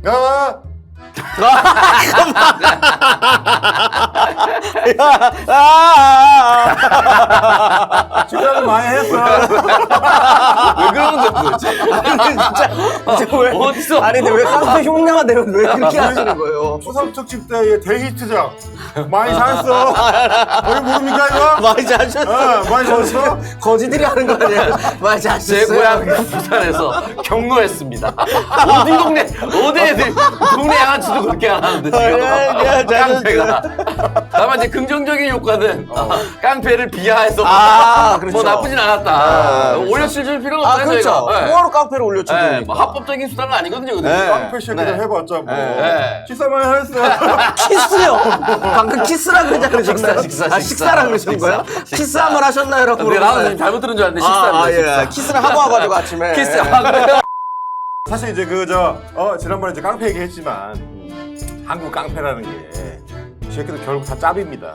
야, 식사를 많이 했어. 왜 그러는 거야 도대체? 진짜 왜? 어디서? 아니 근데 왜 깡패 흉내가 내면 왜 그렇게 하시는 거예요? 추석 특집 때의 대히트작 많이 잘했어. 여기 모릅니까 이거? 많이 자셨어. 많이 잘했어. 거지들이 하는 거 아니야? 많이 자셨어요. 제 고향 부산에서 경로했습니다. 어디 동네 어디 애들 동네 양아치도 그렇게 안 하는데 지금 깡패가. 다만 이제 긍정적인 효과는 깡패를 비하해서 그렇죠. 뭐 나쁘진 않았다. 올려칠 필요가 없어요. 그렇죠. 저희가. 뭐하러 깡패를 올려치고 네, 그러니까. 뭐 합법적인 수단은 아니거든요. 근데. 네. 깡패 새끼들 네. 해봤자 뭐. 네. 식사 많이 했어. 키스요. 방금 키스라 그러잖아요. 식사. 식사라 그러신 거예요? 키스 한번 하셨나요? 라고 근데 나는 지금 잘못 들은 줄 알았는데 식사입니다. 예. 키스를 하고 와가지고 아침에. 키스 하고요. 사실 이제 지난번에 이제 깡패 얘기했지만 한국 깡패라는 게 이 새끼들 결국 다 짭입니다.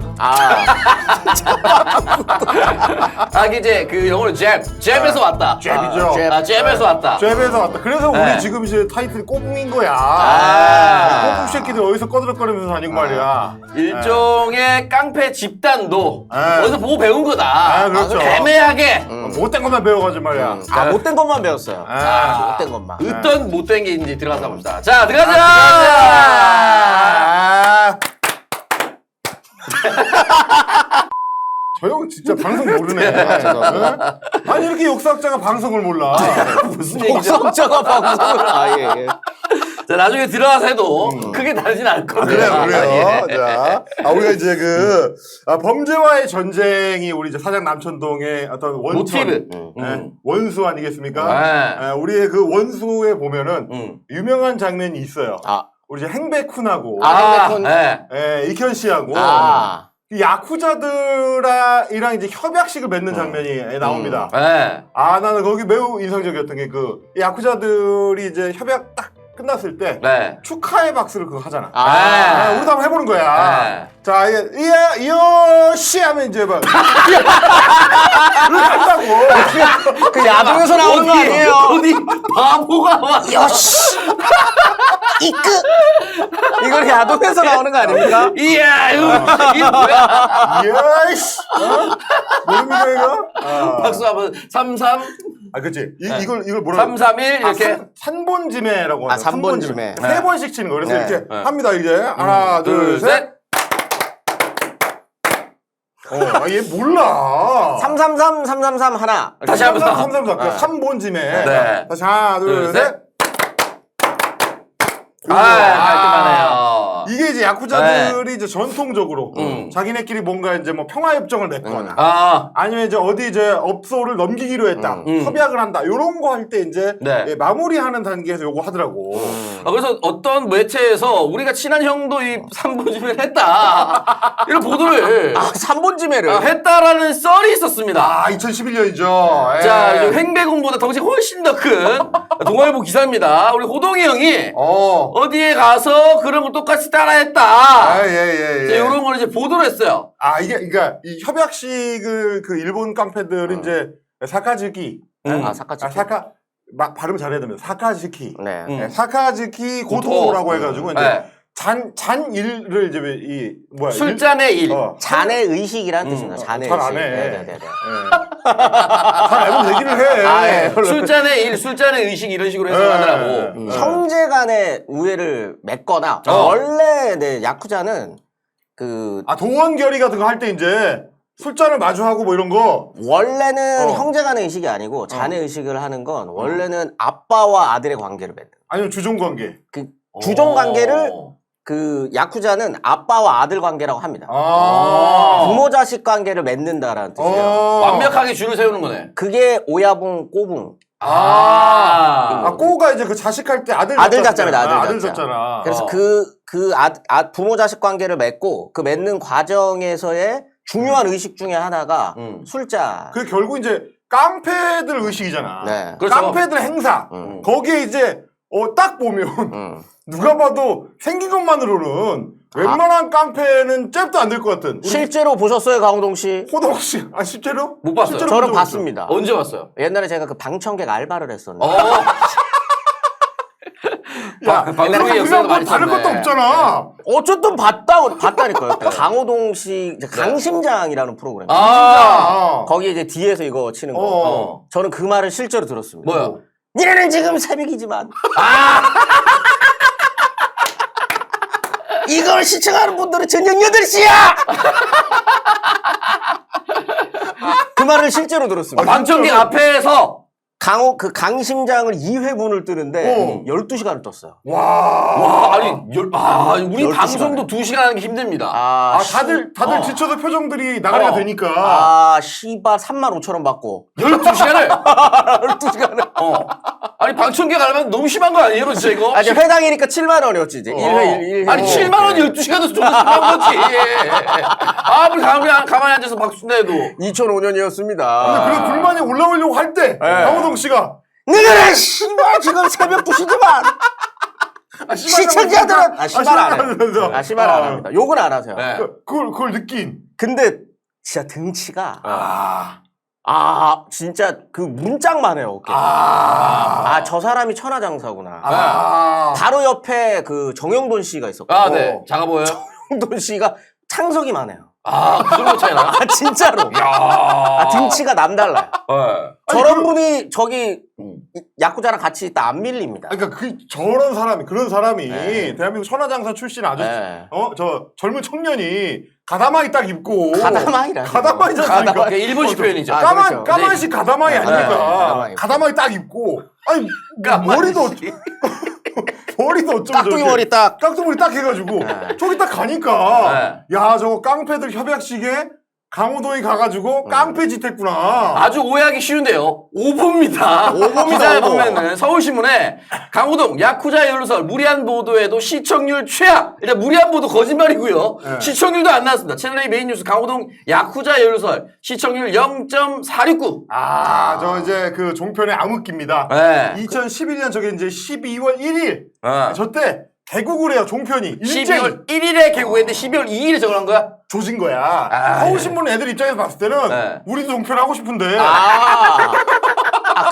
이제 그 영어로 잽에서 왔다. 잽이죠. 잽에서 왔다. 잽에서 왔다. 그래서 네. 우리 지금 이제 타이틀이 꼬붕인 거야. 꼬붕 새끼들 어디서 꺼들거리면서 다니고 말이야. 일종의 깡패 집단도 네. 어디서 보고 배운 거다. 그렇죠. 애매하게 못된 것만 배워가지고 말이야. 못된 것만 배웠어요. 못된 것만. 어떤 못된 게 있는지 들어가서 봅시다. 자, 들어가자! 아. 저 형 진짜 방송 모르네. 응? 아니 이렇게 역사학자가 방송을 몰라. 무슨 얘기죠? 속성자가 방송을 예. 자, 나중에 들어가서 해도 크게 다르진 않을 겁니다. 그래요. 예. 자, 우리가 이제 범죄와의 전쟁이 우리 이제 사장 남천동의 어떤 원천, 모티브. 원수 아니겠습니까? 네. 우리의 그 원수에 보면은 유명한 장면이 있어요. 아. 우리 이제 행백훈하고 네. 이현 씨하고 이 야쿠자들이랑 이제 협약식을 맺는 장면이 나옵니다. 네. 나는 거기 매우 인상적이었던 게 야쿠자들이 이제 협약 딱 끝났을 때 네. 축하의 박수를 그거 하잖아. 네. 우리도 한번 해보는 거야. 네. 자, 이어씨 하면 이제 막 이렇게 한다고. 그 야동에서 나오는 거 아니에요? 어디 바보가 와. 여시 이끄 이걸 야동에서 나오는 거 아닙니까? 이야, 이거 뭐야? 이어씨. 모릅니까 이거? 박수 한번 33, 그치. 이걸 뭐라 331 이렇게. 산본지매라고 하죠. 산본지매. 세 번씩 치는 거. 그래서 네. 이렇게 합니다 이제. 하나, 둘, 셋. 얘 몰라. 333 하나. 다시 한번. 333. 산본지매. 네. 다시 하나, 둘, 셋. 깔끔하네요. 이게 이제 야쿠자들이 이제 전통적으로 자기네끼리 뭔가 이제 뭐 평화협정을 맺거나 아니면 이제 어디 이제 업소를 넘기기로 했다. 협약을 한다. 요런 거 할 때 이제 네. 마무리하는 단계에서 요거 하더라고. 그래서 어떤 매체에서 우리가 친한 형도 이 삼본지매를 했다. 이런 보도를 3본지매를 했다라는 썰이 있었습니다. 2011년이죠. 자, 횡배군보다 덩치 훨씬 더 큰 동아일보 기사입니다. 우리 호동이 형이 어디에 가서 그런 걸 똑같이 따라했다. 예. 이런 걸 이제 보도를 했어요. 이게 그러니까 이 협약식을 그 일본 깡패들은 이제 사카즈키, 사카츠키. 발음 잘해야 됩니다. 사카즈키, 네. 사카즈키 고토라고 해가지고 이제 잔일을 이제 술잔의 일. 잔의 의식이라는 뜻입니다. 잔의 잘 의식. 안 해. 네네네. 잘 알고 얘기를 해. 술잔의 일, 술잔의 의식 이런 식으로 해석하더라고. 형제 간의 우애를 맺거나 원래 야쿠자는 도원 결의 같은 거 할 때 이제 술잔을 마주하고 뭐 이런 거 원래는 형제 간의 의식이 아니고 잔의 의식을 하는 건 원래는 아빠와 아들의 관계를 맺는. 아니면 주종 관계. 그 주종 관계를 야쿠자는 아빠와 아들 관계라고 합니다. 부모 자식 관계를 맺는다라는 뜻이에요. 완벽하게 줄을 세우는 거네. 그게 오야붕 꼬붕. 꼬가 이제 그 자식할 때 아들 자자입니다. 아들 자잖아. 그래서 부모 자식 관계를 맺고 그 맺는 과정에서의 중요한 의식 중에 하나가 술자. 그 결국 이제 깡패들 의식이잖아. 네. 그렇죠. 깡패들 행사. 거기에 이제 딱 보면 누가 봐도 생긴 것만으로는 웬만한 깡패는 잽도 안 될 것 같은. 실제로 보셨어요, 강호동 씨? 호동 씨. 실제로? 못 봤어요. 실제로 저는 본 적 봤습니다. 언제 봤어요? 옛날에 제가 그 방청객 알바를 했었는데. 방송의 우리가 역사가 뭐 많이 다를 있었네. 것도 없잖아. 어쨌든 봤다니까요. 강호동 씨 이제 강심장이라는 프로그램. 아. 거기 이제 뒤에서 이거 치는 거. 어. 저는 그 말을 실제로 들었습니다. 뭐야? 니네는 지금 새벽이지만 이걸 시청하는 분들은 저녁 8시야! 그 말을 실제로 들었습니다. 방청객 앞에서 그 강심장을 2회분을 뜨는데 12시간을 떴어요. 와, 아니 우리 12시간. 방송도 2시간 하는 게 힘듭니다. 아, 다들 지쳐서 표정들이 나가리가 되니까. 아, 씨발 35,000원 받고 12시간을 12시간을 아니 방청객 알면 너무 심한 거 아니에요, 진짜 이거? 아, 이제 회당이니까 7만 원이었지, 이제. 1회. 아니 7만 원 12시간도 좀 심한 거지. 아무리 가만히 앉아서 박수 내도 2005년이었습니다. 근데 그런 불만이 올라오려고 할 때 강호동 씨가 너희는 씨발 지금 새벽 2시지만 시청자들은 씨발 안 해요. 씨발 안 합니다. 욕은 안 하세요. 네. 그걸 느낀. 근데 진짜 등치가 진짜 그 문짝만 해요. 어깨. 저 사람이 천하장사구나. 바로 옆에 그 정영돈 씨가 있었고. 네. 작아 보여요? 정영돈 씨가 창석이만 해요. 그 정도 차이나? 진짜로. 등치가 남달라요. 저런 분이 저기 야구자랑 같이 있다 안 밀립니다. 그러니까 그런 사람이 대한민국 천하장사 출신 아저씨, 저 젊은 청년이 가다마이 딱 입고 가다마이잖아요. 일본식 표현이죠. 까만시 가다마이 아닙니까? 가다마이 딱 입고 아니 머리도 어쩌고 깍두기 머리 딱 해가지고 저기 딱 가니까 야 저거 깡패들 협약식에 강호동이 가가지고 깡패 짓했구나. 아주 오해하기 쉬운데요. 오보입니다. 기사에 보면은 서울신문에 강호동 야쿠자 연루설 무리한 보도에도 시청률 최악. 일단 무리한 보도 거짓말이고요. 시청률도 안 나왔습니다. 채널A 메인 뉴스 강호동 야쿠자 연루설 시청률 0.469. 저 이제 그 종편의 암흑기입니다. 2011년 저게 이제 12월 1일. 저때 개국을 해요, 종편이. 12월 1일에 개국했는데 12월 2일에 저걸 한 거야? 조진 거야. 서울신문 애들 입장에서 봤을 때는 우리도 종편 하고 싶은데.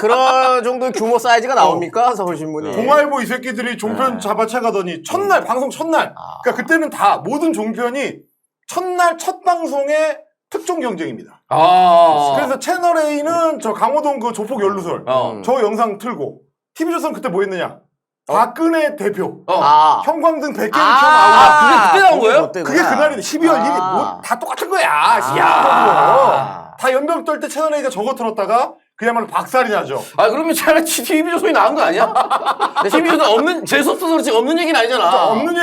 그런 정도의 규모 사이즈가 나옵니까? 서울신문이. 동아일보 이 새끼들이 종편 잡아채가더니 방송 첫날. 그러니까 그때는 다 모든 종편이 첫날 첫 방송에 특종 경쟁입니다. 그래서 채널A는 저 강호동 그 조폭 연루설 저 영상 틀고 TV조선 그때 뭐 했느냐? 박근혜 대표 형광등 100개를 켜나오고 그게 그때 나온 거예요? 그게 그날인데 12월 1일 뭐 다 똑같은 거야. 다 연병 떨 때 채널A가 저거 틀었다가 그야말로 박살이 나죠. 그러면 차라리 TV조선이 나은 거 아니야? TV조선 재수없어서 그렇지 없는 얘기는 아니잖아. 없는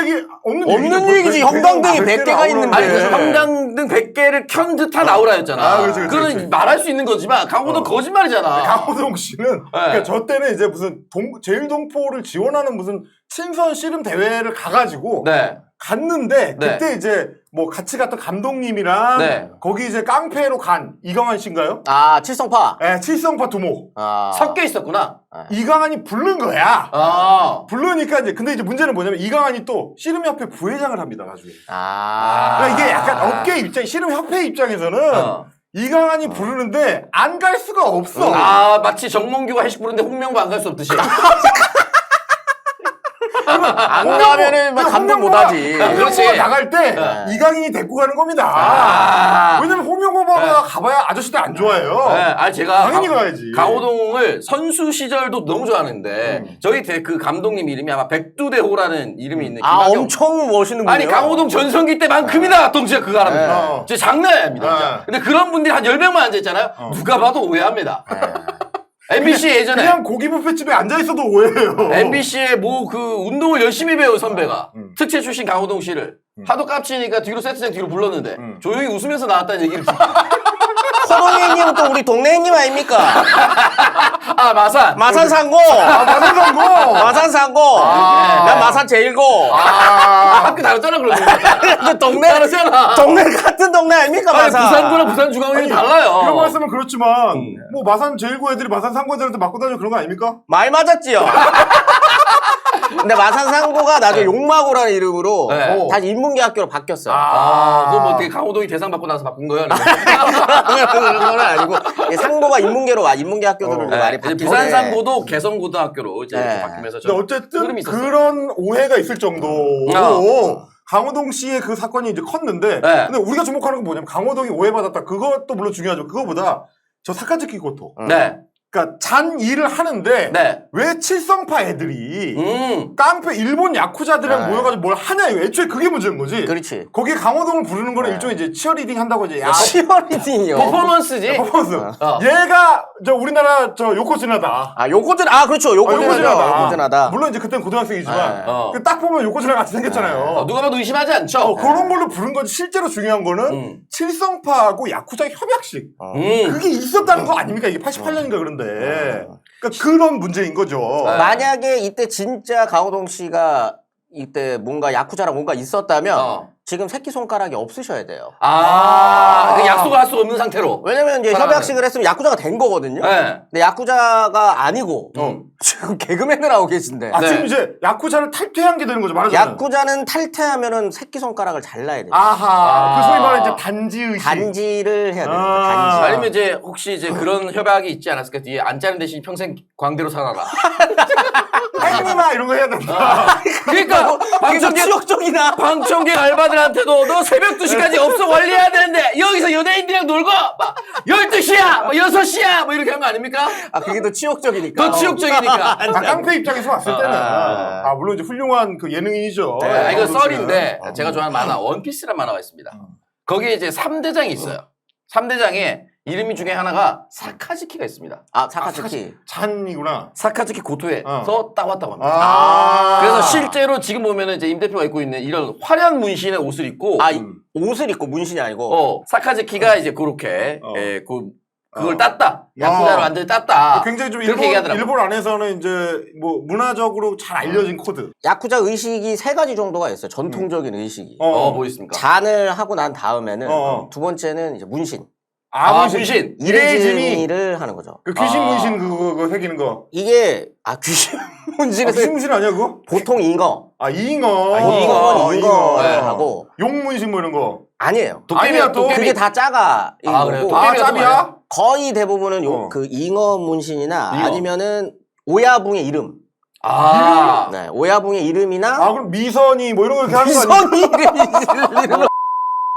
얘기지. 형광등이 100개가 있는데. 아니 그래서 형광등 100개를 켠 듯한 아우라 였잖아. 그건 말할 수 있는 거지만 강호동 거짓말이잖아. 강호동 씨는 그러니까 저 때는 이제 무슨 제일동포를 지원하는 무슨 친선 씨름 대회를 가가지고 갔는데 그때 이제 뭐 같이 갔던 감독님이랑 거기 이제 깡패로 간 이강한 씨인가요? 칠성파. 칠성파 두목. 섞여 있었구나. 이강한이 부른 거야. 부르니까 이제 근데 이제 문제는 뭐냐면 이강한이 또 씨름협회 부회장을 합니다, 나중에. 그러니까 이게 약간 업계 입장, 씨름협회 입장에서는 이강한이 부르는데 안 갈 수가 없어. 마치 정몽규가 회식 부르는데 홍명보 안 갈 수 없듯이. 안 가면은 감독 못하지. 홍명보가 나갈 때 이강인이 데리고 가는 겁니다. 왜냐면 홍명보가 가봐야 아저씨들 안 좋아해요. 제가 당연히 가야지. 강호동을 선수 시절도 너무 좋아하는데 저희 그 감독님 이름이 아마 백두대호라는 이름이 있는 엄청 멋있는 분이에요. 아니 강호동 전성기 때만큼이나 동지가 그거 합니다. 진짜 장난이 아닙니다. 진짜. 근데 그런 분들이 한 10명만 앉아있잖아요. 누가 봐도 오해합니다. MBC 예전에 그냥 고기 뷔페집에 앉아있어도 오해해요. MBC에 뭐 그 운동을 열심히 배운 선배가 특채 출신 강호동 씨를 하도 깝치니까 뒤로 세트장 뒤로 불렀는데 조용히 웃으면서 나왔다는 얘기를 호동이님은 또 우리 동네 형님 아닙니까? 마산 상고. 마산 상고. 난 마산 제일고. 학교 다르잖아 그러면. 동네 다르잖아. 동네 같은 동네 아닙니까 마산? 부산구랑 부산중앙이 달라요. 이런 말씀은 그렇지만 뭐 마산 제일고 애들이 마산 상고 애들한테 맞고 다니고 그런 거 아닙니까? 말 맞았지요. 근데 마산상고가 나중에 용마고라는 이름으로 네. 다시 인문계학교로 바뀌었어요. 그거 뭐 어떻게 강호동이 대상 받고 나서 바꾼 거예요? 그런 건 아니고 상고가 인문계학교들을 많이 바뀌었어요. 부산 상고도 개성고등학교로 이제 이렇게 네. 바뀌면서 근데 어쨌든 흐름이 있었어요. 그런 오해가 있을 정도로 강호동 씨의 그 사건이 이제 컸는데 네. 근데 우리가 주목하는 건 뭐냐면 강호동이 오해받았다. 그것도 물론 중요하죠. 그거보다 저 사카츠키 고토. 네. 그러니까 잔 일을 하는데 네. 왜 칠성파 애들이 깡패 일본 야쿠자들이랑 네. 모여가지고 뭘 하냐 이거 애초에 그게 문제인 거지. 그렇지. 거기에 강호동을 부르는 거는 네. 일종의 이제 치어리딩 한다고 이제 치어리딩이요. 퍼포먼스지. 퍼포먼스. 어. 얘가 저 우리나라 저 요코즈나다. 그렇죠. 요코즈나다. 물론 이제 그때는 고등학생이지만 네. 어. 딱 보면 요코즈나 같이 생겼잖아요. 누가 봐도 의심하지 않죠? 그런 걸로 부른 거지. 실제로 중요한 거는 칠성파하고 야쿠자의 협약식. 그게 있었다는 거 아닙니까? 이게 88년인가 그런데. 그러니까 그런 문제인 거죠. 만약에 이때 진짜 강호동 씨가 이때 뭔가 야쿠자랑 뭔가 있었다면 지금 새끼손가락이 없으셔야 돼요. 그 약속을 할 수가 없는 상태로. 왜냐면 이제 협약식을 했으면 야쿠자가 된 거거든요. 네. 근데 야쿠자가 아니고 지금 개그맨을 하고 계신데. 네. 지금 이제 야쿠자를 탈퇴한 게 되는 거죠. 말하자면. 야쿠자는 탈퇴하면은 새끼손가락을 잘라야 돼요. 그 소위 말하는 이제 단지의식. 단지를 해야 됩니다. 단지. 아니면 이제 혹시 이제 그런 협약이 있지 않았을까? 뒤에 안 자른 대신 평생 광대로 살아라. 행님아 이런 거 해야 된다. 그러니까 방청객 추억적이다. 방청객 알바들한테도 너 새벽 2시까지 업소 관리해야 되는데 여기서 연예인들이랑 놀고 막 12시야, 뭐 6시야 뭐 이렇게 하는 거 아닙니까? 그게 더 치욕적이니까. 더 치욕적이니까. 깡패 입장에서 봤을 때는 물론 이제 훌륭한 그 예능인이죠. 네, 이거 강호동 썰인데 씨는. 제가 좋아하는 만화 원피스라는 만화가 있습니다. 거기에 이제 3대장이 있어요. 3대장에 이름이 중에 하나가 사카즈키가 있습니다. 사카츠키. 잔이구나. 사카즈키 고토에서 따왔다고 합니다. 아. 그래서 실제로 지금 보면은 이제 임 대표가 입고 있는 이런 화려한 문신의 옷을 입고 옷을 입고 문신이 아니고. 사카즈키가 이제 그렇게 그걸 땄다. 야쿠자를 완전히 땄다. 굉장히 좀 그렇게 얘기하더라고요. 일본 안에서는 이제 뭐 문화적으로 잘 알려진 코드. 야쿠자 의식이 3가지 정도가 있어요. 전통적인 의식이. 뭐 있습니까? 잔을 하고 난 다음에는 어. 두 번째는 이제 문신. 문신. 이레즈미를 하는 거죠. 그 귀신 문신 그거 새기는 거. 이게 귀신 문신에서 귀신 문신 아니야 그거? 보통 잉어. 잉어. 잉어 네. 하고 용 문신 뭐 이런 거. 아니에요. 아니야, 또. 그게 다 짜가 그래요? 거고 도깨비가 짭이야? 거의 대부분은 그 잉어 문신이나 잉어. 아니면은 오야붕의 이름. 네, 오야붕의 이름이나 그럼 미선이 뭐 이런 거 이렇게 하는 거 아니야? 미선이 이름.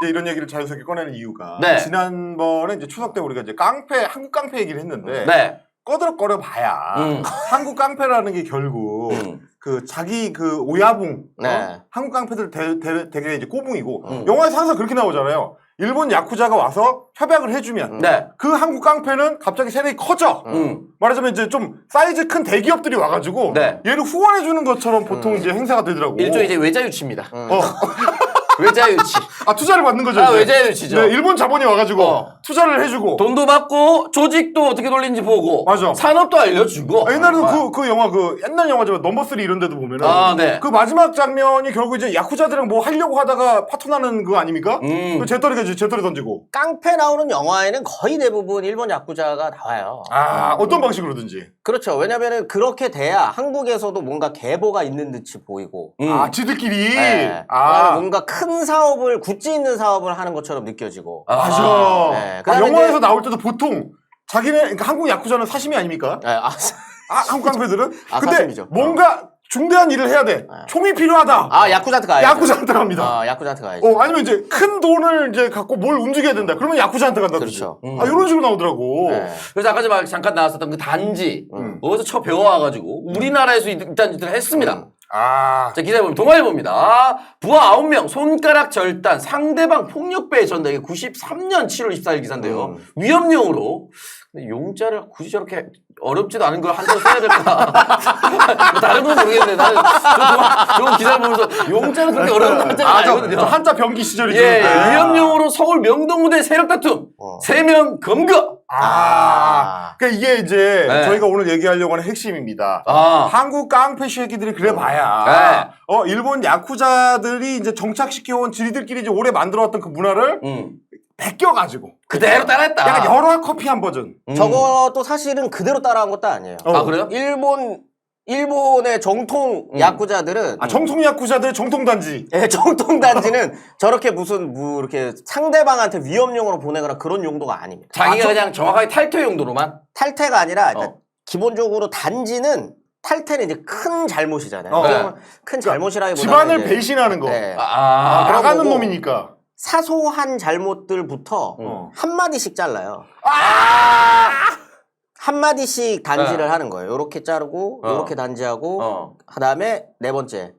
이제 이런 얘기를 자연스럽게 꺼내는 이유가 네. 지난번에 이제 추석 때 우리가 이제 한국 깡패 얘기를 했는데 네. 꺼들어거려 봐야 한국 깡패라는 게 결국 그 자기 그 오야붕 네. 한국 깡패들 되게 이제 꼬붕이고 영화에서 항상 그렇게 나오잖아요. 일본 야쿠자가 와서 협약을 해주면 네. 그 한국 깡패는 갑자기 세력이 커져. 말하자면 이제 좀 사이즈 큰 대기업들이 와가지고 네. 얘를 후원해주는 것처럼 보통 이제 행사가 되더라고. 일종의 이제 외자유치입니다. 외자유치. 투자를 받는 거죠. 이제. 외자유치죠. 네, 일본 자본이 와가지고 투자를 해주고. 돈도 받고 조직도 어떻게 돌리는지 보고 맞아. 산업도 알려주고. 옛날에는 그 영화 옛날 영화지만 넘버 3 이런 데도 보면은 네. 그 마지막 장면이 결국 이제 야쿠자들이랑 뭐 하려고 하다가 파토나는 그거 아닙니까? 그 재떨이 던지고. 깡패 나오는 영화에는 거의 대부분 일본 야쿠자가 나와요. 어떤 방식으로든지. 그렇죠. 왜냐면은 그렇게 돼야 한국에서도 뭔가 계보가 있는 듯이 보이고. 지들끼리. 네. 뭔가 큰 사업을 굿즈 있는 사업을 하는 것처럼 느껴지고. 맞아. 네. 영화에서 나올 때도 보통 자기네 그러니까 한국 야쿠자는 사심이 아닙니까? 네. 한국 깡패들은. 근데 사심이죠. 뭔가 중대한 일을 해야 돼. 총이 필요하다. 야쿠자한테 가야죠. 야쿠자한테 갑니다. 야쿠자한테 가야죠. 아니면 이제 큰 돈을 이제 갖고 뭘 움직여야 된다. 그러면 야쿠자한테 간다든지. 그렇죠. 이런 식으로 나오더라고. 네. 그래서 아까 전에 잠깐 나왔었던 그 단지 어디서 쳐 배워와가지고 우리나라에서 일단 했습니다. 자, 기사에 보면 동아일보입니다. 부하 9명 손가락 절단 상대방 폭력배에 전다. 이게 93년 7월 24일 기사인데요. 위험령으로. 근데 용자를 굳이 저렇게 어렵지도 않은 걸 한자 써야 될까? 뭐 다른 건 모르겠는데 나는 좋은 기사를 보면서 용자는 그렇게 어려운 한자가 아니거든요. 한자 병기 시절이죠. 예, 위험령으로 서울 명동무대 세력 다툼. 3명 검거. 그러니까 이게 이제 네. 저희가 오늘 얘기하려고 하는 핵심입니다. 한국 깡패 새끼들이 그래 봐야 일본 야쿠자들이 이제 정착시켜온 지들끼리 이제 오래 만들어왔던 그 문화를 베껴가지고 그대로 따라했다. 약간 열화 커피 한 버전. 저것도 사실은 그대로 따라한 것도 아니에요. 그래요? 일본 일본의 정통 야쿠자들은 정통 야쿠자들 정통 단지. 예, 정통 단지는 저렇게 무슨 뭐 이렇게 상대방한테 위협용으로 보내거나 그런 용도가 아닙니다. 자기가 그냥 정확하게 탈퇴 용도로만. 탈퇴가 아니라 일단 기본적으로 단지는 탈퇴는 이제 큰 잘못이잖아요. 큰 잘못이라기보다는 집안을 이제, 배신하는 거. 네, 나가는 거고. 놈이니까. 사소한 잘못들부터 한 마디씩 잘라요. 한 마디씩 단지를 하는 거예요. 요렇게 자르고 요렇게 단지하고 그다음에 네 번째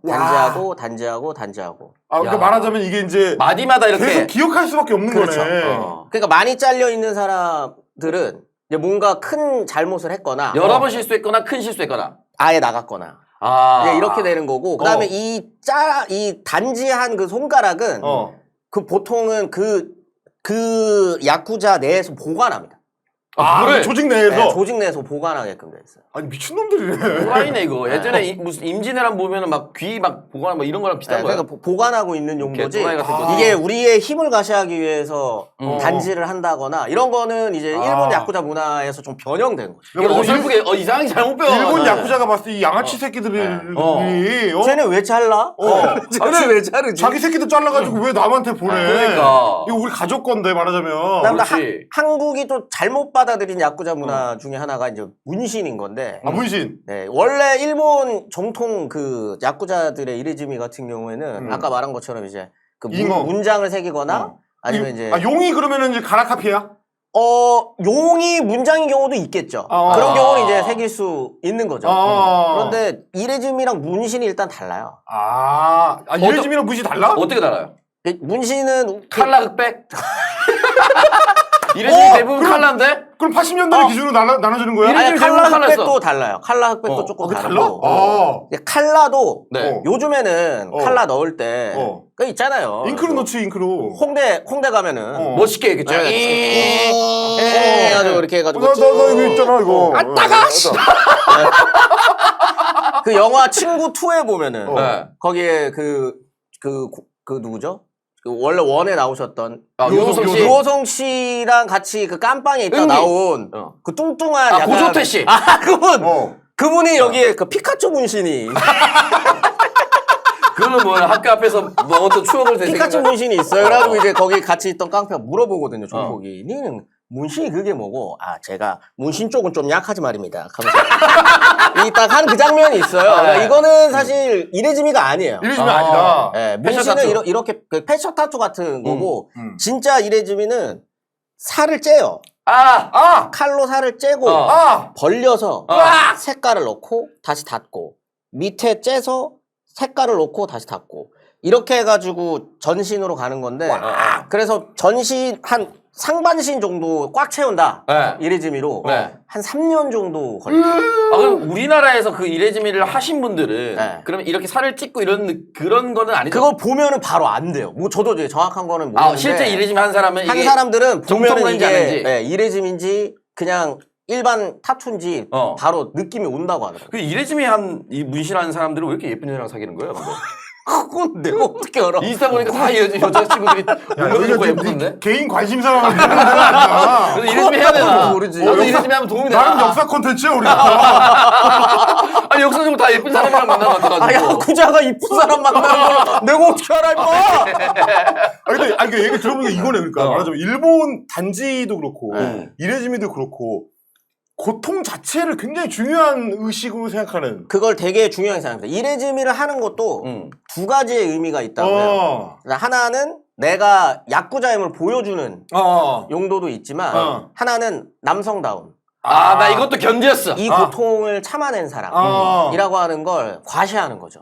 단지하고 단지하고 단지하고. 그러니까 말하자면 이게 이제 마디마다 이렇게 계속 기억할 수밖에 없는 그렇죠. 거네. 그러니까 많이 잘려 있는 사람들은 이제 뭔가 큰 잘못을 했거나 여러 번 실수했거나 큰 실수했거나 아예 나갔거나 이제 이렇게 되는 거고 그다음에 이 단지한 그 손가락은 그 보통은 그 야쿠자 내에서 보관합니다. 그래? 조직 내에서? 네, 조직 내에서 보관하게끔 돼 있어요. 아니 미친놈들이네. 호라이네 이거. 예전에 무슨 임진왜란 보면은 막 귀 막 보관 뭐 이런 거랑 비슷한 거야. 그러니까 보관하고 있는 용도지. 또라이 같은 거지. 이게 우리의 힘을 가시하기 위해서 단지를 한다거나 이런 거는 이제 일본 야쿠자 문화에서 좀 변형된 거죠. 이게 어설프게 이상하게 잘못 배워. 일본 야쿠자가 봤을 때 이 양아치 새끼들이 쟤는 왜 잘라? 쟤는 왜 자르지? 자기 새끼들 잘라가지고 왜 남한테 보내? 그러니까. 이거 우리 가족 건데 말하자면. 그렇지. 한국이 또 잘못 받아들인 야쿠자 문화 중에 하나가 이제 문신인 건데. 문신. 네, 원래 일본 정통 그 야쿠자들의 이레즈미 같은 경우에는 아까 말한 것처럼 이제 그 문장을 새기거나 아니면 이제 용이 그러면은 이제 가라카피야? 용이 문장인 경우도 있겠죠. 그런 경우는 이제 새길 수 있는 거죠. 그런데 이레즈미랑 문신이 일단 달라요. 이레즈미랑 문신 달라? 어떻게 달아요? 문신은 칼라 흑백? 이레즈미 대부분 칼라인데? 그럼 80년대 기준으로 나눠주는 거야? 아니, 이레즈미 칼라 대부분 흑백도 달라요. 칼라 흑백도 조금 달라? 다르고. 칼라도 네. 요즘에는 칼라 넣을 때 그 있잖아요. 잉크로 넣지 잉크로. 홍대 가면은 멋있게 그쵸? 해가지고 이렇게 해가지고 나 이거 있잖아 이거. 따가 씨. 그 영화 친구 2에 보면은 거기에 그 누구죠? 그 원래 원에 나오셨던 유호성 씨. 유호성 씨랑 같이 그 깜빵에 있다 나온 그 뚱뚱한 약간 고조태 씨. 그분이 여기에 그 피카츄 문신이 그거는 뭐야 학교 앞에서 뭐 어떤 추억을 피카츄 문신이 있어요. 그래가지고 이제 거기 같이 있던 깡패가 물어보거든요. 종복이 니는 문신이 그게 뭐고? 제가 문신 쪽은 좀 약하지 말입니다. 이 딱 한 그 장면이 있어요. 그러니까 이거는 사실 이레즈미가 아니에요. 이레즈미 아니다. 네, 문신은 이렇게 그 패션 타투 같은 거고 진짜 이레즈미는 살을 째요. 칼로 살을 째고 벌려서 색깔을 넣고 다시 닫고 밑에 째서 색깔을 넣고 다시 닫고 이렇게 해가지고 전신으로 가는 건데 그래서 전신 한 상반신 정도 꽉 채운다. 이레즈미로 한 3년 정도 걸려요. 그럼 우리나라에서 그 이레즈미를 하신 분들은 그러면 이렇게 살을 찢고 그런 거는 아니죠? 그걸 보면은 바로 안 돼요. 뭐 저도 이제 정확한 거는 모르는데 실제 이레즈미 한 사람은 한 사람들은 보면은 이게 이게 이레즈미인지 그냥 일반 타투인지 바로 느낌이 온다고 하더라고요. 그 이레즈미 이 문신하는 사람들은 왜 이렇게 예쁜 여자랑 사귀는 거예요? 근데? 그건 내가 어떻게 알아? 인스타 보니까 다 여자친구들이 물려주고 예쁜데? 개인 관심사만 있는 건 아니야. 그래서 이레즈미 해야 되나? 모르지. 너도 이레즈미 하면 도움이 되나? 나름 역사 콘텐츠야 우리가. 아니 역사적으로 다 예쁜 사람이랑 만난 것 같아가지고. 야쿠자가 이쁜 사람 만나는 걸 내가 어떻게 알아 임마? 근데 그 얘기 들어보니까 이거네. 그러니까 말하자면 일본 단지도 그렇고 이레즈미도 그렇고 고통 자체를 굉장히 중요한 의식으로 생각하는. 그걸 되게 중요하게 생각합니다. 이레즈미를 하는 것도 두 가지의 의미가 있다고요. 하나는 내가 야쿠자임을 보여주는 용도도 있지만 하나는 남성다움. 나 이것도 견디었어. 이 고통을 참아낸 사람이라고 하는 걸 과시하는 거죠.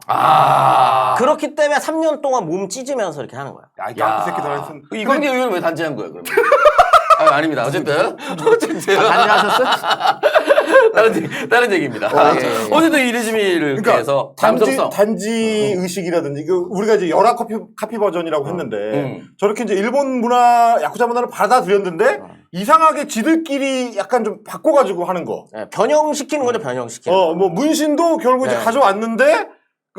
그렇기 때문에 3년 동안 몸 찢으면서 이렇게 하는 거야. 이 새끼들 하여튼. 이 관계 의견은 왜 단지한 거야, 그러면? 아닙니다. 어쨌든. 단지하셨어요? 다른 얘기입니다. 어쨌든 이레즈미를 해서 단지 의식이라든지 우리가 이제 열화 카피 버전이라고 했는데 저렇게 이제 일본 문화 야쿠자 문화를 받아들였는데 이상하게 지들끼리 약간 좀 바꿔가지고 하는 거. 변형시키는 거죠. 변형시키는 거. 뭐 문신도 결국 이제 가져왔는데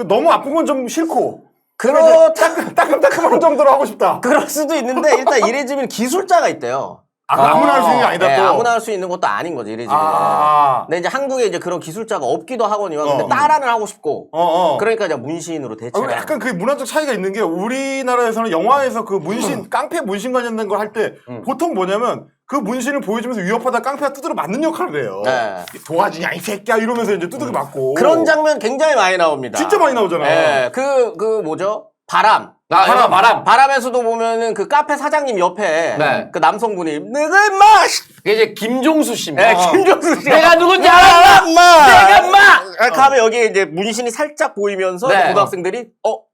너무 아픈 건 좀 싫고. 따끔따끔한 정도로 하고 싶다. 그럴 수도 있는데 일단 이레즈미는 기술자가 있대요. 아무나 할 수 있는 게 아니다 네, 또. 아무나 할 수 있는 것도 아닌 거지 이래지면. 근데 이제 한국에 이제 그런 기술자가 없기도 하거니와 근데 따라는 하고 싶고. 그러니까 이제 문신으로 대체를. 약간 그 문화적 차이가 있는 게 우리나라에서는 영화에서 그 문신, 깡패 문신 관련된 걸 할 때 보통 뭐냐면 그 문신을 보여주면서 위협하다 깡패가 두드려 맞는 역할을 해요. 네. 도와주냐 이 새끼야 이러면서 이제 두드려 맞고. 그런 장면 굉장히 많이 나옵니다. 진짜 많이 나오잖아. 네, 그 뭐죠? 바람. 바람에서도 보면은 그 카페 사장님 옆에 네. 그 남성분이 내가 임마! 그게 이제 김종수 씨입니다. 네, 김종수 씨. 내가 누군지 알아? 내가 임마! 하면 여기에 이제 문신이 살짝 보이면서 네. 고등학생들이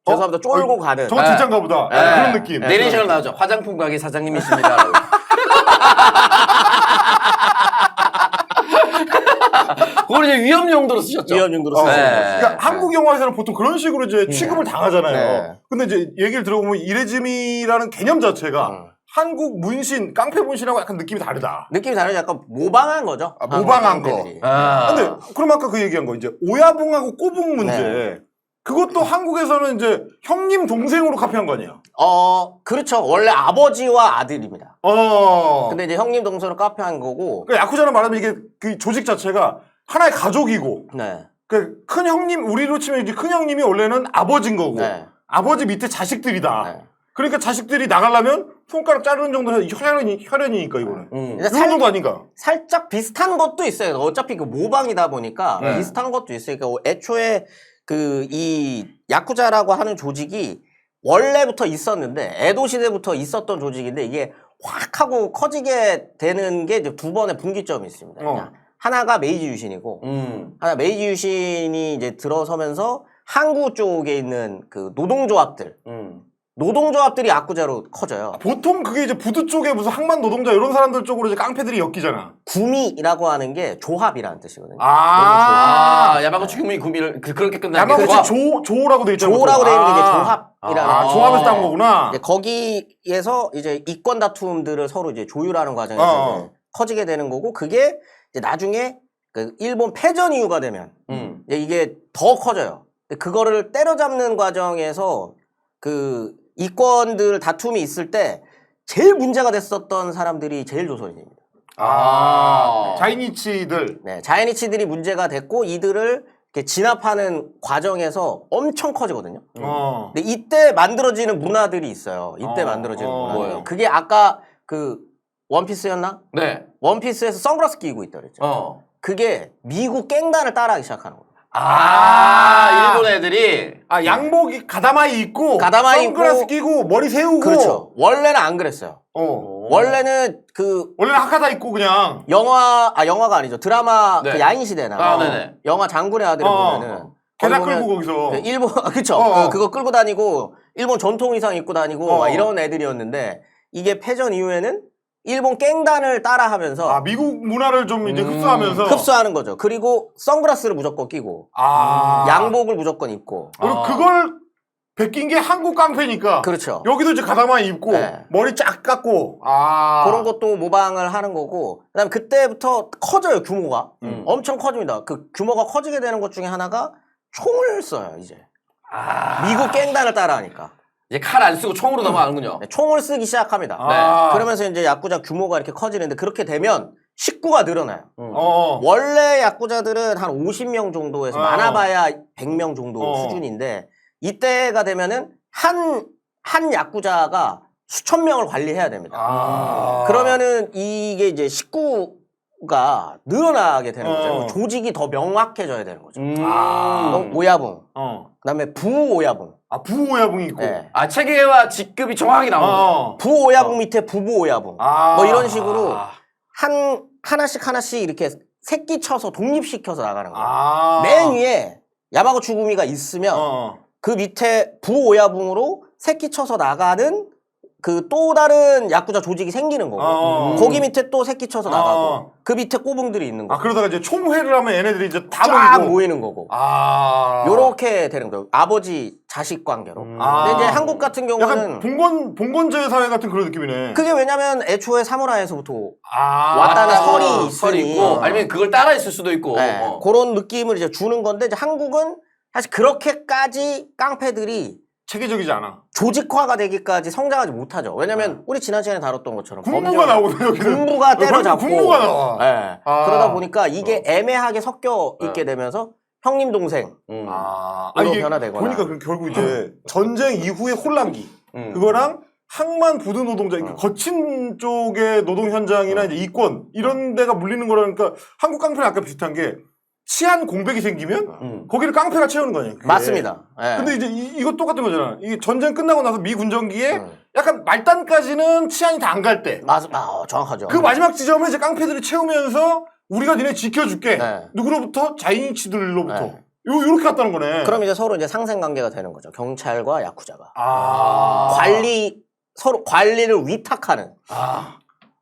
죄송합니다 쫄고 가는. 저 진짠가 보다. 네. 그런 느낌. 내리셔서 나오죠. 화장품 가게 사장님이십니다. 그걸 이제 위험 용도로 쓰셨죠. 위험 용도로 쓰셨죠. 그러니까 한국 영화에서는 보통 그런 식으로 이제 취급을 당하잖아요. 네. 근데 이제 얘기를 들어보면 이레즘이라는 개념 자체가 한국 문신, 깡패 문신하고 약간 느낌이 다르다. 느낌이 다르지 약간 모방한 거죠. 모방한 거. 깡패들이. 근데 그럼 아까 그 얘기한 거 이제 오야붕하고 꼬붕 문제. 그것도 한국에서는 이제 형님 동생으로 카피한 거 아니에요? 그렇죠. 원래 아버지와 아들입니다. 근데 이제 형님 동생으로 카피한 거고. 그러니까 야쿠자는 말하면 이게 그 조직 자체가 하나의 가족이고. 네. 그 큰 형님, 우리로 치면 이제 큰 형님이 원래는 아버지인 거고. 네. 아버지 밑에 자식들이다. 네. 그러니까 자식들이 나가려면 손가락 자르는 정도는 혈연이니까 이거는. 근데 이 정도가 아닌가? 살짝 비슷한 것도 있어요. 어차피 그 모방이다 보니까 비슷한 것도 있어요. 그러니까 애초에 그 이 야쿠자라고 하는 조직이 원래부터 있었는데 에도 시대부터 있었던 조직인데 이게 확 하고 커지게 되는 게 이제 두 번의 분기점이 있습니다. 그냥 하나가 메이지 유신이고 하나 메이지 유신이 이제 들어서면서 항구 쪽에 있는 그 노동조합들이 야쿠자로 커져요. 보통 그게 이제 부두 쪽에 무슨 항만 노동자 이런 사람들 쪽으로 이제 깡패들이 엮이잖아. 구미라고 하는 게 조합이라는 뜻이거든요. 야마구치 구미를 그렇게 끝나는 게 야마구치 조라고 돼 있잖아. 조라고 돼 있는 게 이제 조합이라는 조합에서 딴 거구나. 이제 거기에서 이제 이권 다툼들을 서로 이제 조율하는 과정에서 이제 커지게 되는 거고 그게 이제 나중에 그 일본 패전 이후가 되면 이제 이게 더 커져요. 그거를 때려잡는 과정에서 그 이권들 다툼이 있을 때 제일 문제가 됐었던 사람들이 제일 조선인입니다. 자이니치들. 네, 자이니치들이 문제가 됐고 이들을 이렇게 진압하는 과정에서 엄청 커지거든요. 근데 이때 만들어지는 문화들이 있어요. 이때 만들어지는 문화. 뭐예요? 그게 아까 그 원피스였나? 네. 원피스에서 선글라스 끼고 있다 그랬죠. 그게 미국 갱단을 따라하기 시작하는 겁니다. 일본 애들이 양복이 가다마이 입고 가다마이 선글라스 끼고 머리 세우고. 그렇죠. 원래는 안 그랬어요. 원래는 원래는 하카다 입고 그냥 영화가 아니죠. 드라마 네. 그 야인시대나 영화 장군의 아들을 보면은 계단 끌고 거기서 그 일본 그쵸. 그거 끌고 다니고 일본 전통 의상 입고 다니고 막 이런 애들이었는데 이게 패전 이후에는 일본 갱단을 따라하면서 미국 문화를 좀 이제 흡수하면서 흡수하는 거죠. 그리고 선글라스를 무조건 끼고 양복을 무조건 입고 그리고 그걸 베낀 게 한국 깡패니까 그렇죠. 여기도 이제 가다마이 입고 머리 쫙 깎고 그런 것도 모방을 하는 거고 그다음에 그때부터 커져요. 규모가 엄청 커집니다. 그 규모가 커지게 되는 것 중에 하나가 총을 써요. 이제 미국 갱단을 따라하니까 이제 칼 안 쓰고 총으로 넘어가는군요. 네, 총을 쓰기 시작합니다. 그러면서 이제 야쿠자 규모가 이렇게 커지는데 그렇게 되면 식구가 늘어나요. 원래 야쿠자들은 한 50명 정도에서 많아봐야 100명 정도 수준인데 이때가 되면은 한 야쿠자가 수천 명을 관리해야 됩니다. 그러면은 이게 이제 식구가 늘어나게 되는 거죠. 조직이 더 명확해져야 되는 거죠. 오야붕. 그다음에 부오야붕. 부오야붕이 있고. 네. 체계와 직급이 정확하게 나오는 부오야붕 밑에 부부오야붕. 뭐 이런 식으로 하나씩 이렇게 새끼 쳐서 독립시켜서 나가는 거예요. 맨 위에 야마구치 구미가 있으면 그 밑에 부오야붕으로 새끼 쳐서 나가는 그 또 다른 야쿠자 조직이 생기는 거고 거기 밑에 또 새끼 쳐서 나가고 그 밑에 꼬붕들이 있는 거고 그러다가 이제 총회를 하면 얘네들이 이제 다 쫙 모이는 거고 요렇게 되는 거예요. 아버지 자식 관계로. 근데 이제 한국 같은 경우는 약간 봉건제 사회 같은 그런 느낌이네. 그게 왜냐면 애초에 사무라이에서부터 왔다는 설이 있고 아니면 그걸 따라 있을 수도 있고 그런 느낌을 이제 주는 건데 이제 한국은 사실 그렇게까지 깡패들이 체계적이지 않아. 조직화가 되기까지 성장하지 못하죠. 왜냐면 우리 지난 시간에 다뤘던 것처럼 군부가 나오거든요. 여기는. 군부가 때려잡고 군부가 나와. 네. 그러다 보니까 이게 애매하게 섞여 있게 되면서 형님 동생 이게 변화되거나 보니까 결국 이제 전쟁 이후의 혼란기 그거랑 항만 부두 노동자 거친 쪽의 노동 현장이나 이제 이권 이런 데가 물리는 거라니까 한국 깡패는 아까 비슷한 게 치안 공백이 생기면 거기를 깡패가 채우는 거냐. 그게. 맞습니다. 네. 근데 이제 이거 똑같은 거잖아. 이게 전쟁 끝나고 나서 미 군정기에 약간 말단까지는 치안이 다 안 갈 때. 정확하죠. 그 마지막 지점을 이제 깡패들이 채우면서 우리가 니네 지켜줄게. 누구로부터? 자이니치들로부터. 요렇게 갔다는 거네. 그럼 이제 서로 이제 상생 관계가 되는 거죠. 경찰과 야쿠자가. 서로 관리를 위탁하는.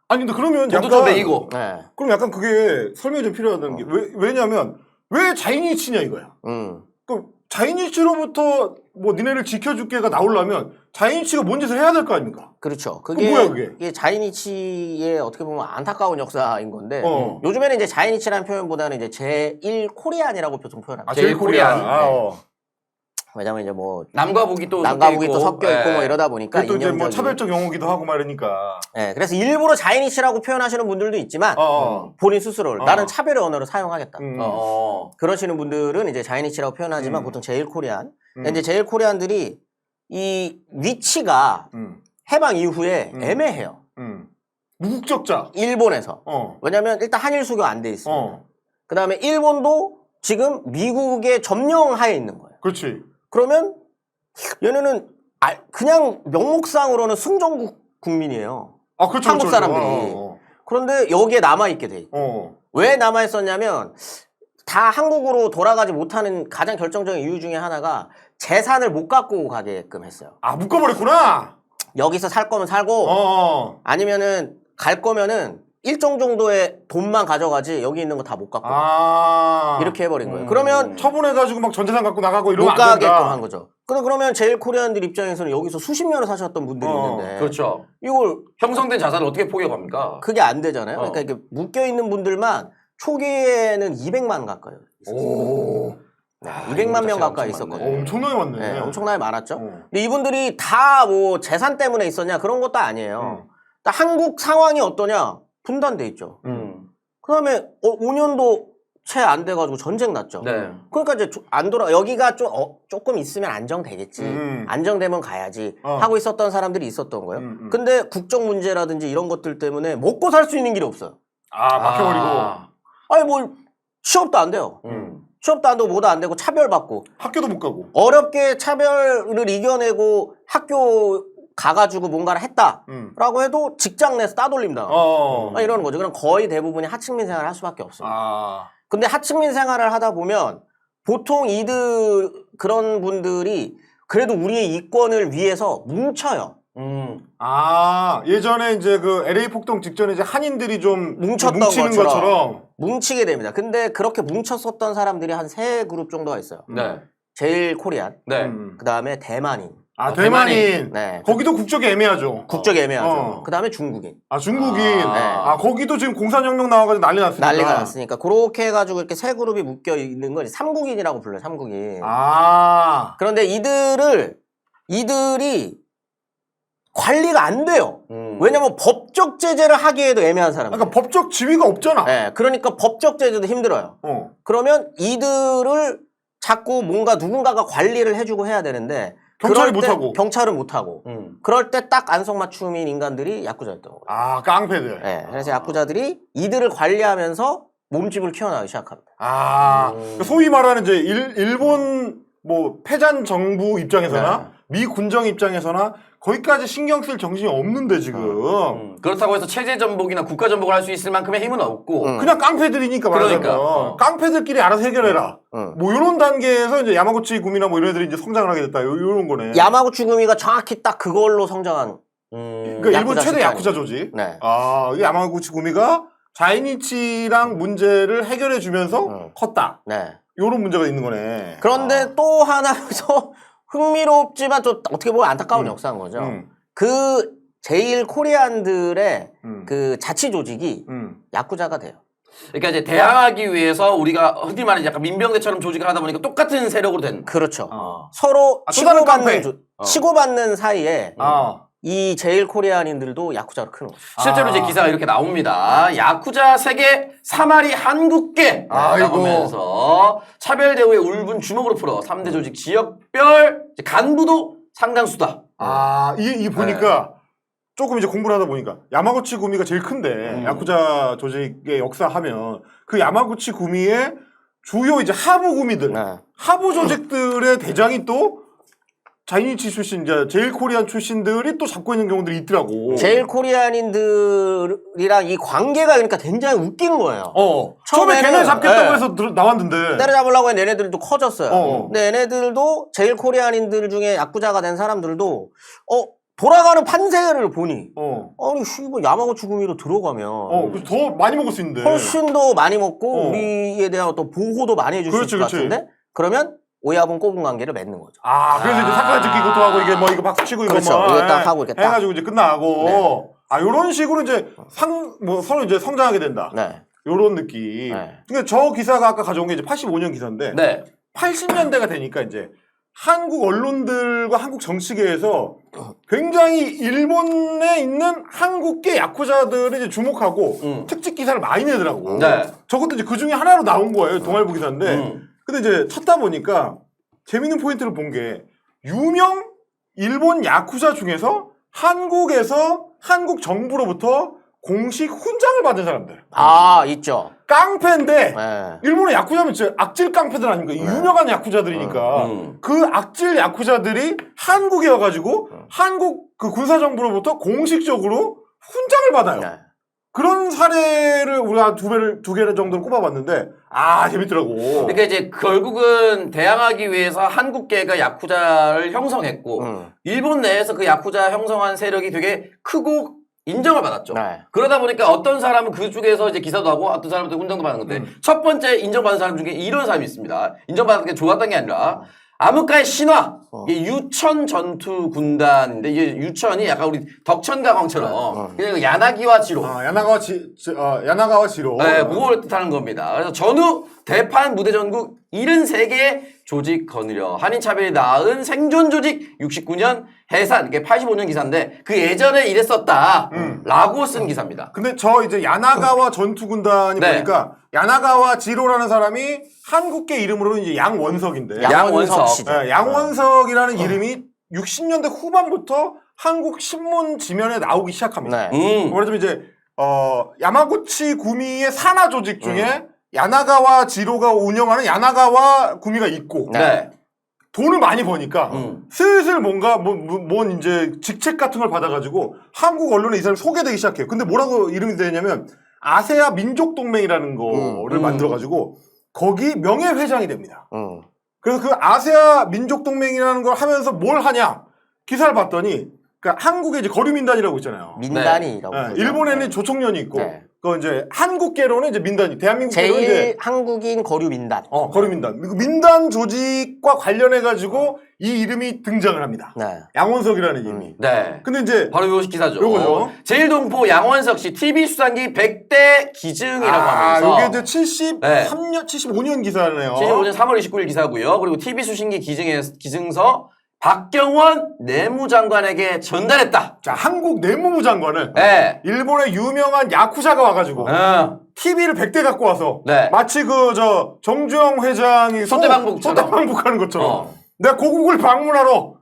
아니 근데 그러면 약간 매이고. 그럼 약간 그게 설명이 좀 필요하다는 게 왜냐면 왜 자이니치냐 이거야. 그럼 자이니치로부터 뭐 니네를 지켜줄게가 나오려면 자이니치가 뭔 짓을 해야 될 거 아닙니까? 그렇죠. 뭐야 그게? 이게 자이니치의 어떻게 보면 안타까운 역사인 건데 요즘에는 이제 자이니치라는 표현보다는 이제 제1 코리안이라고 보통 표현합니다. 제일 코리안. 왜냐면 이제 뭐 남과 북이 또 섞여 있고 뭐 이러다 보니까 또 이제 뭐 차별적 용어기도 하고 막 이러니까. 그래서 일부러 자이니치라고 표현하시는 분들도 있지만 본인 스스로를 나는 차별의 언어를 사용하겠다. 그러시는 분들은 이제 자이니치라고 표현하지만 보통 제일 코리안. 이제 제일 코리안들이 이 위치가 해방 이후에 애매해요. 무국적자. 일본에서. 왜냐면 일단 한일 수교 안 돼 있습니다. 그다음에 일본도 지금 미국의 점령하에 있는 거예요. 그렇지. 그러면 얘네는 그냥 명목상으로는 승전국 국민이에요. 그렇죠. 한국 사람들이. 그런데 여기에 남아있게 돼 있고. 왜 남아있었냐면 다 한국으로 돌아가지 못하는 가장 결정적인 이유 중에 하나가 재산을 못 갖고 가게끔 했어요. 묶어버렸구나. 여기서 살 거면 살고 아니면은 갈 거면은 일정 정도의 돈만 가져가지 여기 있는 거 다 못 갖고 이렇게 해버린 거예요. 그러면 처분해가지고 막 전재산 갖고 나가고 이러면 못 가게끔 한 거죠. 그러면 제일 코리안들 입장에서는 여기서 수십 년을 사셨던 분들이 있는데 그렇죠. 이걸 형성된 자산을 어떻게 포기합니까? 그게 안 되잖아요. 그러니까 이렇게 묶여 있는 분들만 초기에는 200만 가까이 있었어요. 200만 명 가까이 있었거든요. 엄청나게 많네. 엄청나게 많았죠. 근데 이분들이 다 뭐 재산 때문에 있었냐 그런 것도 아니에요. 한국 상황이 어떠냐? 분단돼 있죠. 그다음에 5년도 채 안 돼가지고 전쟁 났죠. 그러니까 이제 여기가 조금 있으면 안정되겠지. 안정되면 가야지 하고 있었던 사람들이 있었던 거예요. 근데 국적 문제라든지 이런 것들 때문에 먹고 살 수 있는 길이 없어요. 막혀버리고. 아니 뭐 취업도 안 돼요. 취업도 안 되고 뭐도 안 되고 차별받고 학교도 못 가고 어렵게 차별을 이겨내고 학교 가가지고 뭔가를 했다라고 해도 직장 내에서 따돌림다. 이러는 거죠. 그럼 거의 대부분이 하층민 생활을 할 수밖에 없습니다. 근데 하층민 생활을 하다 보면 보통 그런 분들이 그래도 우리의 이권을 위해서 뭉쳐요. 예전에 이제 그 LA 폭동 직전에 이제 한인들이 좀 뭉치는 것처럼 뭉치게 됩니다. 근데 그렇게 뭉쳤었던 사람들이 한 3그룹 정도가 있어요. 제일 코리안, 그 다음에 대만인. 대만인. 거기도 국적이 애매하죠. 국적이 애매하죠. 그 다음에 중국인. 중국인. 거기도 지금 공산혁명 나와가지고 난리가 났으니까. 그렇게 해가지고 이렇게 3그룹이 묶여 있는 걸 삼국인이라고 불러요. 삼국인. 그런데 이들이 관리가 안 돼요. 왜냐면 법적 제재를 하기에도 애매한 사람들. 그러니까 법적 지위가 없잖아. 그러니까 법적 제재도 힘들어요. 그러면 이들을 자꾸 뭔가 누군가가 관리를 해주고 해야 되는데 경찰은 못하고. 그럴 때 딱 안성맞춤인 인간들이 야쿠자였던 거예요. 깡패들. 그래서 야쿠자들이 이들을 관리하면서 몸집을 키워나가기 시작합니다. 소위 말하는 이제 일본 뭐 패잔 정부 입장에서나 미 군정 입장에서나 거기까지 신경 쓸 정신이 없는데 지금. 그렇다고 해서 체제 전복이나 국가 전복을 할 수 있을 만큼의 힘은 없고 그냥 깡패들이니까 말하자면 깡패들끼리 알아서 해결해라. 뭐 이런 단계에서 이제 야마구치 구미나 뭐 이런 애들이 이제 성장을 하게 됐다. 이런 거네. 야마구치 구미가 정확히 딱 그걸로 성장한. 그러니까 일본 최대 야쿠자 조직. 이 야마구치 구미가 자이니치랑 문제를 해결해 주면서 컸다. 이런 문제가 있는 거네. 그런데 또 하나 더 흥미롭지만 좀 어떻게 보면 안타까운 역사인 거죠. 그 제일 코리안들의 그 자치 조직이 야쿠자가 돼요. 그러니까 이제 대항하기 위해서 우리가 흔히 말하는 약간 민병대처럼 조직을 하다 보니까 똑같은 세력으로 된. 그렇죠. 서로 또 다른 깡패. 치고받는 사이에 이 제일 코리안인들도 야쿠자로 크는 거죠. 실제로 이제 기사가 이렇게 나옵니다. 야쿠자 세계 3할이 한국계 나오면서 차별 대우의 울분 주먹으로 풀어 3대 조직 지역별 간부도 상당수다. 이 보니까 조금 이제 공부를 하다 보니까 야마구치 구미가 제일 큰데 야쿠자 조직의 역사하면 그 야마구치 구미의 주요 이제 하부 구미들, 하부 조직들의 대장이 또 자이니치 출신, 이제 제일 코리안 출신들이 또 잡고 있는 경우들이 있더라고. 제일 코리안인들이랑 이 관계가 그러니까 굉장히 웃긴 거예요. 처음에 걔네 잡겠다고 해서 나왔는데. 때려잡으려고 한 얘네들도 커졌어요. 근데 얘네들도 제일 코리안인들 중에 야쿠자가 된 사람들도 돌아가는 판세를 보니 아니 씨발 야마구치 구미로 들어가면 그래서 더 많이 먹을 수 있는데 훨씬 더 많이 먹고 우리에 대한 어떤 보호도 많이 해줄 수 있을 것 같은데 그러면 오야분 꼽은 관계를 맺는 거죠. 그래서 이제 사카라 듣기 이것도 하고 이게 뭐 이거 박수 치고 이거 그렇죠. 이거 딱 하고 이렇게 딱 해가지고 이제 끝나고 요런 식으로 이제 서로 이제 성장하게 된다. 요런 느낌. 그러니까 저 기사가 아까 가져온 게 이제 85년 기사인데 80년대가 되니까 이제 한국 언론들과 한국 정치계에서 굉장히 일본에 있는 한국계 야쿠자들을 이제 주목하고 특집 기사를 많이 내더라고. 저것도 이제 그 중에 하나로 나온 거예요. 동아일보 기사인데. 근데 이제 찾다 보니까 재밌는 포인트를 본 게 유명 일본 야쿠자 중에서 한국에서 한국 정부로부터 공식 훈장을 받은 사람들. 있죠. 깡패인데 일본의 야쿠자면 진짜 악질 깡패들 아닙니까? 유명한 야쿠자들이니까 그 악질 야쿠자들이 한국에 와가지고 한국 그 군사정부로부터 공식적으로 훈장을 받아요. 그런 사례를 우리가 두 개 정도를 꼽아봤는데 재밌더라고. 그러니까 이제 결국은 대항하기 위해서 한국계가 야쿠자를 형성했고 일본 내에서 그 야쿠자 형성한 세력이 되게 크고 인정을 받았죠. 그러다 보니까 어떤 사람은 그쪽에서 이제 기사도 하고 어떤 사람은 훈장도 받는 건데 첫 번째 인정받은 사람 중에 이런 사람이 있습니다. 인정받은 게 좋았던 게 아니라 아무카의 신화 이게 유천 전투 군단인데 이게 유천이 약간 우리 덕천가광처럼 그냥 야나기와 지로 야나가와 지로 그걸 뜻하는 겁니다. 그래서 전후 대판 무대 전국 73개의 조직 거느려 한인차별이 낳은 생존 조직 69년 해산 이게 85년 기사인데 그 예전에 이랬었다 라고 쓴 기사입니다. 근데 저 이제 야나가와 전투 군단이 보니까 야나가와 지로라는 사람이 한국계 이름으로는 이제 양원석인데 양원석이라는 이름이 60년대 후반부터 한국 신문 지면에 나오기 시작합니다. 말하자면 이제 야마구치 구미의 산하 조직 중에 야나가와 지로가 운영하는 야나가와 구미가 있고 돈을 많이 버니까 슬슬 뭔가 뭔 이제 직책 같은 걸 받아가지고 한국 언론에 이 사람이 소개되기 시작해요. 근데 뭐라고 이름이 되냐면 아세아 민족동맹이라는 거를 만들어가지고 거기 명예회장이 됩니다. 그래서 그 아세아 민족동맹이라는 걸 하면서 뭘 하냐 기사를 봤더니 그러니까 한국에 이제 거류민단이라고 있잖아요. 민단이라고. 일본에는 조총련이 있고 그 이제 한국계로는 이제 민단이 대한민국계로는 제일 이제 한국인 거류민단. 거류민단. 그 민단 조직과 관련해 가지고 이 이름이 등장을 합니다. 양원석이라는 이름이. 근데 이제 바로 요 기사죠. 요거죠. 제일동포 양원석 씨 TV 수상기 100대 기증이라고 하면서 이게 이제 75년 기사네요. 75년 3월 29일 기사고요. 그리고 TV 수신기 기증서 박경원 내무장관에게 전달했다. 자, 한국 내무부 장관을 일본의 유명한 야쿠자가 와가지고 TV를 100대 갖고 와서 마치 그 정주영 회장이 소떼방북하는 것처럼 내가 고국을 방문하러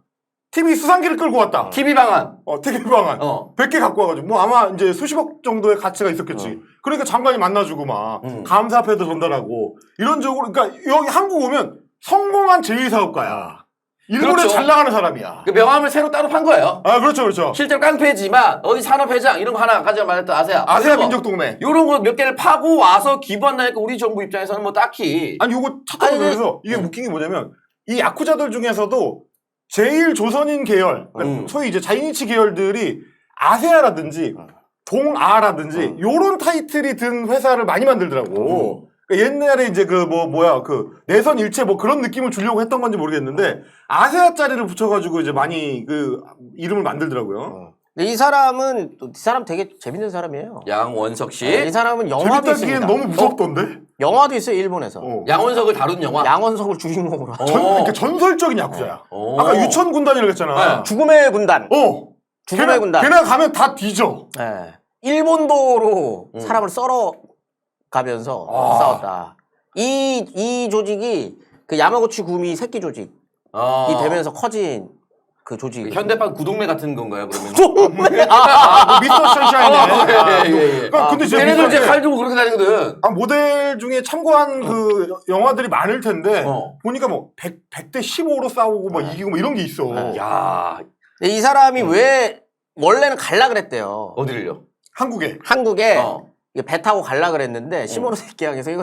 TV 수상기를 끌고 왔다. TV 방한. TV 방한. 100개 갖고 와가지고 뭐 아마 이제 수십억 정도의 가치가 있었겠지. 그러니까 장관이 만나주고 막 감사패도 전달하고 이런 쪽으로 그러니까 여기 한국 오면 성공한 제1사업가야. 일본에 잘 나가는 사람이야. 그 명함을 새로 따로 판 거예요. 그렇죠. 실제로 깡패지만 어디 산업회장 이런 거 하나 아까 전에 말했던 아세아 민족동맹. 이런 거 몇 개를 파고 와서 기부한다니까 우리 정부 입장에서는 뭐 딱히. 요거 찾다 보면서 이게 웃긴 게 뭐냐면 이 야쿠자들 중에서도 제일 조선인 계열, 그러니까 소위 이제 자이니치 계열들이 아세아라든지 동아라든지 요런 타이틀이 든 회사를 많이 만들더라고. 그러니까 옛날에 이제 내선 일체 뭐 그런 느낌을 주려고 했던 건지 모르겠는데 아세아 자리를 붙여가지고 이제 많이 그 이름을 만들더라고요. 이 사람은 이 사람 되게 재밌는 사람이에요. 양원석 씨. 이 사람은 영화도 재밌다기엔 있습니다. 너무 무섭던데? 영화도 있어요, 일본에서. 양원석을 다룬 영화. 양원석을 주인공으로 하죠. 그러니까 전설적인 야구자야. 아까 유천 군단이라고 했잖아. 죽음의 군단. 죽음의 군단. 걔네 가면 다 뒤져. 네. 일본도로 사람을 썰어 가면서 싸웠다. 이 조직이 그 야마구치 구미 새끼 조직이 되면서 커진 그 조직. 현대판 구동매 같은 건가요, 그러면? 구동매? 미스터 션샤인에. 근데 걔네들 이제 칼 들고 그렇게 다니거든. 모델 중에 참고한 그 영화들이 많을 텐데 보니까 뭐 100대 15로 싸우고 뭐 이기고 뭐 이런 게 있어. 야. 이 사람이 왜 원래는 갈라 그랬대요. 어디를요? 한국에. 배 타고 갈라 그랬는데 시모노세키 양에서 이거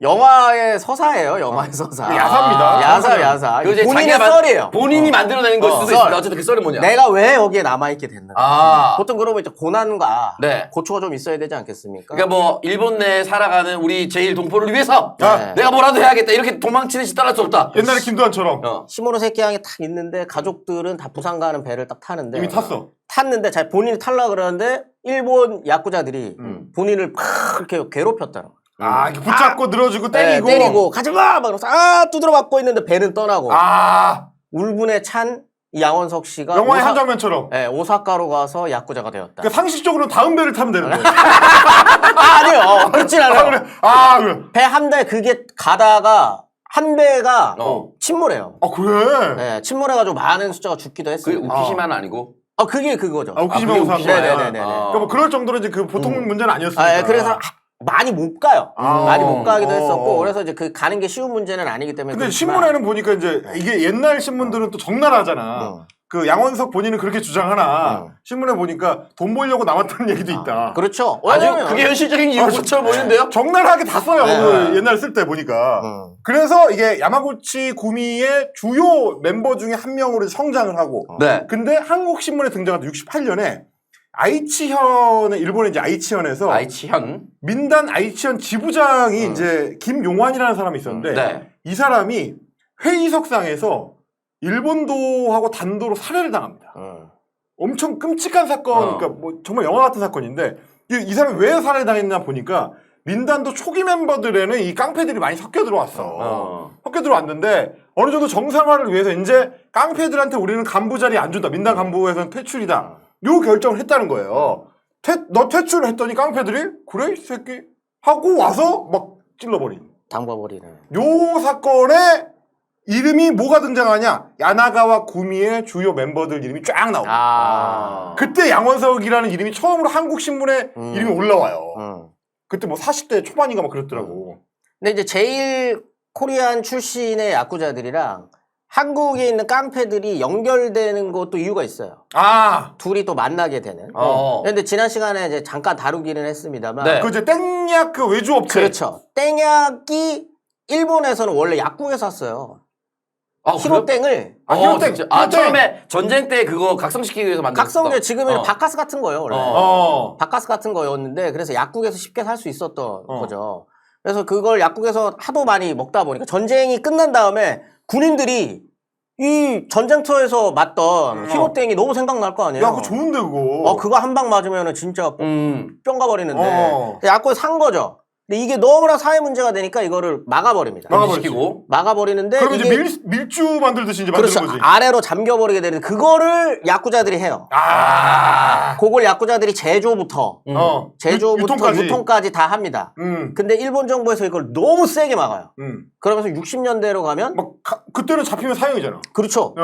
영화의 서사예요. 영화의 서사. 야사입니다. 야사. 이거 이제 본인의 자기가 썰이에요. 본인이 만들어내는 걸 수도 있습니다. 어쨌든 그 썰이 뭐냐? 내가 왜 여기에 남아있게 됐는가. 보통 그러면 이제 고난과 고초가 좀 있어야 되지 않겠습니까? 그러니까 뭐 일본 내에 살아가는 우리 제일 동포를 위해서 네. 내가 뭐라도 해야겠다. 이렇게 도망치는 시 따를 수 없다. 옛날에 김도환처럼. 시모노세키 양이 딱 있는데 가족들은 다 부산 가는 배를 딱 타는데 이미 탔어. 탔는데 본인이 타려고 그러는데 일본 야쿠자들이 본인을 막 이렇게 괴롭혔다고. 이렇게 붙잡고 늘어지고 때리고. 때리고 가지마! 막 이러면서 두드려 맞고 있는데 배는 떠나고. 울분에 찬 이 양원석 씨가 영화의 한 장면처럼. 오사카로 가서 야쿠자가 되었다. 그러니까 상식적으로는 다음 배를 타면 되는데. 아니요. 그렇진 않아요. 그래. 배 한 대 그게 가다가 한 배가 침몰해요. 그래? 네, 침몰해가지고 많은 숫자가 죽기도 했어요. 그게 우키시마는 아니고? 그게 그거죠. 우키시마 우산. 네네네. 그러니까 뭐 그럴 정도로 이제 그 보통 문제는 아니었으니까. 그래서 많이 못 가요. 많이 못 가기도 했었고, 그래서 이제 그 가는 게 쉬운 문제는 아니기 때문에. 근데 신문에는 보니까 이제 이게 옛날 신문들은 또 적나라하잖아. 그 양원석 본인은 그렇게 주장하나 신문에 보니까 돈 벌려고 나왔다는 얘기도 있다. 그렇죠. 아주 그게 현실적인 이유처럼 보이는데요? 적나라하게 다 써요. 그 옛날 쓸 때 보니까. 그래서 이게 야마구치 구미의 주요 멤버 중에 한 명으로 성장을 하고. 근데 한국 신문에 등장한 68년에 아이치현의 일본의 이제 아이치현에서 민단 아이치현 지부장이 이제 김용환이라는 사람이 있었는데 이 사람이 회의석상에서 일본도하고 단도로 살해를 당합니다. 엄청 끔찍한 사건, 그러니까 뭐 정말 영화 같은 사건인데 이 사람이 왜 살해를 당했나 보니까 민단도 초기 멤버들에는 이 깡패들이 많이 섞여 들어왔어. 섞여 들어왔는데 어느 정도 정상화를 위해서 이제 깡패들한테 우리는 간부 자리 안 준다. 민단 간부에서는 퇴출이다. 요 결정을 했다는 거예요. 너 퇴출을 했더니 깡패들이 그래 이 새끼 하고 와서 막 찔러버린. 담궈버리는. 요 사건에 이름이 뭐가 등장하냐? 야나가와 구미의 주요 멤버들 이름이 쫙 나옵니다. 그때 양원석이라는 이름이 처음으로 한국 신문에 이름이 올라와요. 그때 뭐 40대 초반인가 막 그랬더라고. 근데 이제 제일 코리안 출신의 야쿠자들이랑 한국에 있는 깡패들이 연결되는 것도 이유가 있어요. 둘이 또 만나게 되는. 근데 지난 시간에 이제 잠깐 다루기는 했습니다만. 그 이제 땡약 그 외주업체. 그렇죠. 땡약이 일본에서는 원래 약국에서 샀어요. 히로땡을. 히로땡. 처음에 전쟁 때 그거 각성시키기 위해서 만든 각성제 지금은 바카스 같은 거예요, 원래. 바카스 같은 거였는데, 그래서 약국에서 쉽게 살 수 있었던 거죠. 그래서 그걸 약국에서 하도 많이 먹다 보니까 전쟁이 끝난 다음에 군인들이 이 전쟁터에서 맞던 히로땡이 너무 생각날 거 아니에요? 그거 좋은데, 그거. 그거 한 방 맞으면 진짜 뿅 가버리는데. 약국에서 산 거죠. 근데 이게 너무나 사회 문제가 되니까 이거를 막아버립니다. 막아버리는데. 그럼 이제 밀주 만들듯이 이제 만드는 거지. 아래로 잠겨버리게 되는데, 그거를 야쿠자들이 해요. 그걸 야쿠자들이 제조부터 유통까지 다 합니다. 근데 일본 정부에서 이걸 너무 세게 막아요. 그러면서 60년대로 가면. 그때는 잡히면 사형이잖아. 그렇죠.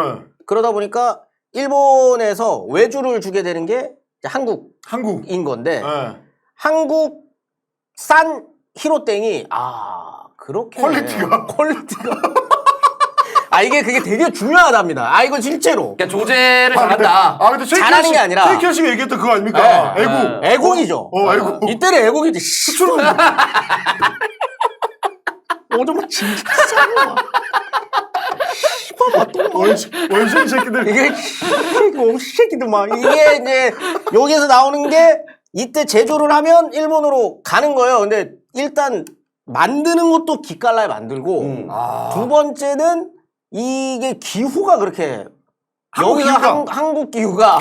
그러다 보니까 일본에서 외주를 주게 되는 게 한국인 건데, 한국산 히로땡이 그렇게 퀄리티가 이게 그게 되게 중요하답니다. 이건 실제로. 그러니까 조제를 잘한다. 근데 잘하는 게 아니라 최익현 씨가 얘기했던 그거 아닙니까? 애국이죠. 애국. 이때는 애국이지. 정말 진짜 짜증나. 원신 새끼들. 이게 새끼들 막 이게 이제 여기에서 나오는 게 이때 제조를 하면 일본으로 가는 거예요. 근데 일단 만드는 것도 기깔나게 만들고 두 번째는 이게 기후가 그렇게 여기서 기후가. 한국 기후가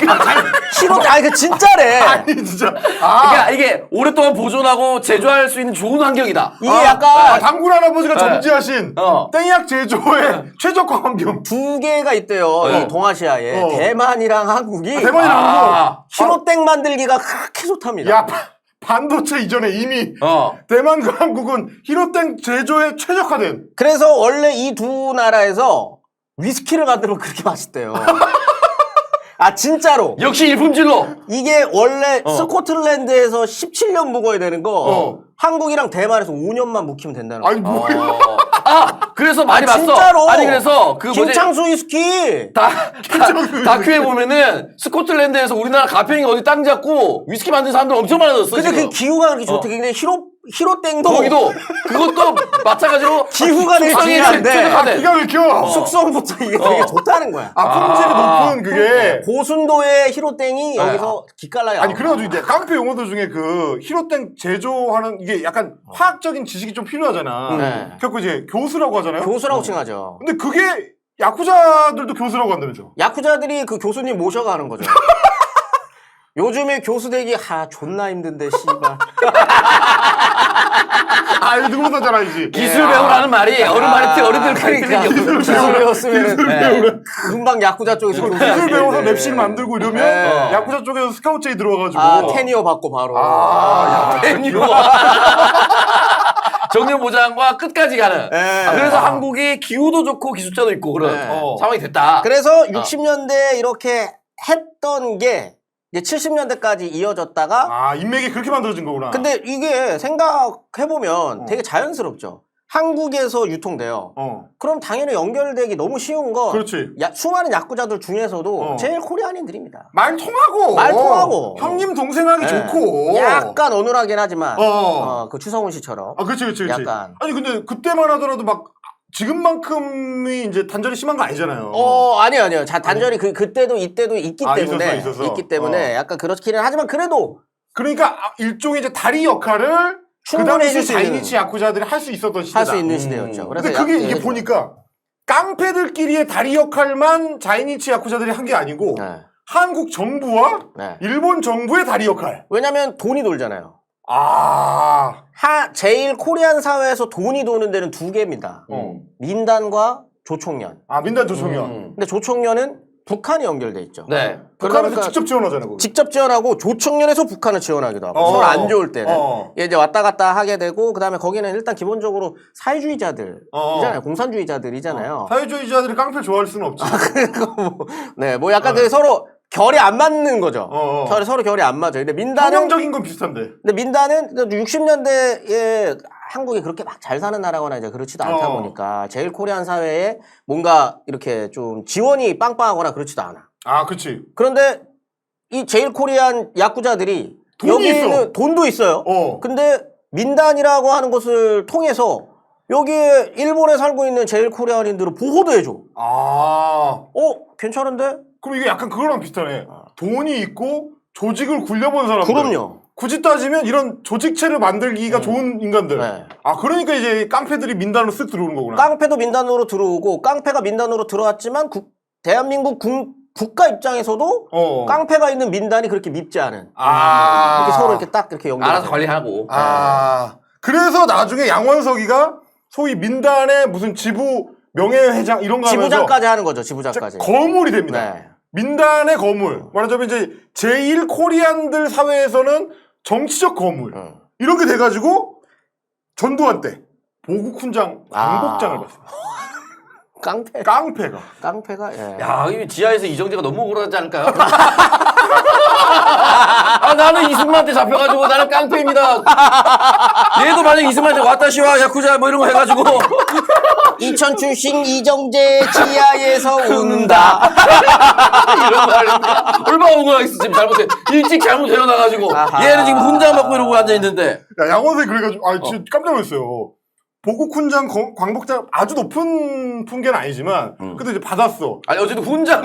아니 그 진짜래. 아니 진짜. 그러니까 이게 오랫동안 보존하고 제조할 수 있는 좋은 환경이다. 이게 약간 당군 할아버지가 점지하신 땡약 제조의 최적화 환경. 두 개가 있대요. 이 동아시아에 대만이랑 한국이 대만이랑 한국. 히로땡 만들기가 그렇게 좋답니다. 야 반도체 이전에 이미 대만과 한국은 히로땡 제조에 최적화된. 그래서 원래 이 두 나라에서 위스키를 만들면 그렇게 맛있대요. 아 진짜로. 역시 일품질로. 이게 원래 스코틀랜드에서 17년 묵어야 되는 거 한국이랑 대만에서 5년만 묵히면 된다는 거. 아니 뭐야? 그래서 많이 봤어. 진짜로. 아니 그래서 그 김창수 위스키. 다큐에 보면은 스코틀랜드에서 우리나라 가평이 어디 땅 잡고 위스키 만드는 사람들 엄청 많아졌어. 근데 지금. 그 기후가 그렇게 좋대. 근데 히로땡도 거기도 그것도 마찬가지로 기후가 되게 숙성이 중요한데. 최적화된. 기가 막혀. 숙성부터 이게 되게 좋다는 거야. 품질이 높은 그게. 고순도의 히로땡이 여기서 기깔나게 아니 나온다. 그래가지고 이제 깡패 용어들 중에 그 히로땡 제조하는 이게 약간 화학적인 지식이 좀 필요하잖아. 네. 그래서 이제 교수라고 하잖아요. 교수라고 칭하죠. 근데 그게 야쿠자들도 교수라고 한다면서. 야쿠자들이 그 교수님 모셔가는 거죠. 요즘에 교수 되기 존나 힘든데 씨발. 아 이거 누구보다 잘 알지. 기술 배우라는 말이 어른들 그러니까 가르치는 기술 배웠으면 금방 야쿠자 쪽에서 교수 기술 배워서 되는데. 랩실 만들고 이러면 네. 야쿠자 쪽에서 스카우트제이 들어와가지고. 테니어 받고 바로. 정년보장과 끝까지 가는. 네. 그래서 한국이 기후도 좋고 기술자도 있고 그런 네. 상황이 됐다. 그래서 60년대에 이렇게 했던 게 이제 70년대까지 이어졌다가 인맥이 그렇게 만들어진 거구나. 근데 이게 생각해보면 되게 자연스럽죠. 한국에서 유통돼요. 그럼 당연히 연결되기 너무 쉬운 건 그렇지. 수많은 야쿠자들 중에서도 제일 코리안인들입니다. 말 통하고. 형님 동생하기 좋고. 약간 어눌하긴 하지만 그 추성훈 씨처럼. 그렇지. 약간. 아니 근데 그때만 하더라도 막 지금만큼이 이제 단절이 심한 거 아니잖아요. 아니요. 단절이 그때도 이때도 있기 때문에 있었어. 있기 때문에 약간 그렇기는 하지만 그래도 그러니까 일종의 이제 다리 역할을 그 충분히 당시 해줄 수 있는. 자이니치 야쿠자들이 할 수 있었던 시대다. 할 수 있는 시대였죠. 그래서 근데 그게 이게 보니까 깡패들끼리의 다리 역할만 자이니치 야쿠자들이 한 게 아니고 한국 정부와 일본 정부의 다리 역할. 왜냐면 돈이 돌잖아요. 제일 코리안 사회에서 돈이 도는 데는 두 개입니다. 민단과 조총련. 민단 조총련. 근데 조총련은 북한이 연결돼 있죠. 네. 북한에서 직접 지원하잖아요. 거기. 직접 지원하고 조총련에서 북한을 지원하기도 하고 서로 안 좋을 때는 이제 왔다 갔다 하게 되고 그다음에 거기는 일단 기본적으로 사회주의자들이잖아요. 공산주의자들이잖아요. 사회주의자들이 깡패 좋아할 수는 없지. 뭐 약간 되게 서로 결이 안 맞는 거죠. 서로 결이 안 맞아요. 근데 민단은 형용적인 건 비슷한데. 근데 민단은 60년대에 한국이 그렇게 막 잘 사는 나라거나 이제 그렇지도 않다 보니까 제일 코리안 사회에 뭔가 이렇게 좀 지원이 빵빵하거나 그렇지도 않아. 그렇지. 그런데 이 제일 코리안 야쿠자들이 돈이 여기는 있어. 돈도 있어요. 근데 민단이라고 하는 것을 통해서 여기에 일본에 살고 있는 제일 코리안인들은 보호도 해줘. 괜찮은데? 그럼 이게 약간 그거랑 비슷하네. 돈이 있고 조직을 굴려본 사람들. 그럼요. 굳이 따지면 이런 조직체를 만들기가 좋은 인간들. 그러니까 이제 깡패들이 민단으로 쓱 들어오는 거구나. 깡패도 민단으로 들어오고 깡패가 민단으로 들어왔지만 대한민국 국가 입장에서도 깡패가 있는 민단이 그렇게 밉지 않은. 이렇게 서로 이렇게 딱 이렇게 연결. 알아서 관리하고. 그래서 나중에 양원석이가 소위 민단의 무슨 지부 명예회장 이런 거 하면서 지부장까지 하는 거죠. 지부장까지. 거물이 됩니다. 민단의 거물. 말하자면 이제 제1 코리안들 사회에서는 정치적 거물. 이런 게 돼가지고 전두환 때 보국 훈장 광복장을 받습니다. 깡패가. 예. 야, 이 지하에서 이정재가 너무 억울하지 않을까요? 나는 이승만한테 잡혀가지고 나는 깡패입니다. 얘도 만약에 이승만한테 와타시와 야쿠자 뭐 이런 거 해가지고 이천 출신 이정재 지하에서 운다. 이런 말 얼마나 억울하겠어. 지금 잘못해. 일찍 잘못 태어나가지고 얘는 지금 훈장 받고 이러고 앉아있는데. 양원석이 그래가지고 진짜 깜짝 놀랐어요. 보국 훈장 광복장 아주 높은 품계는 아니지만 그래도 이제 받았어. 아니 어쨌든 훈장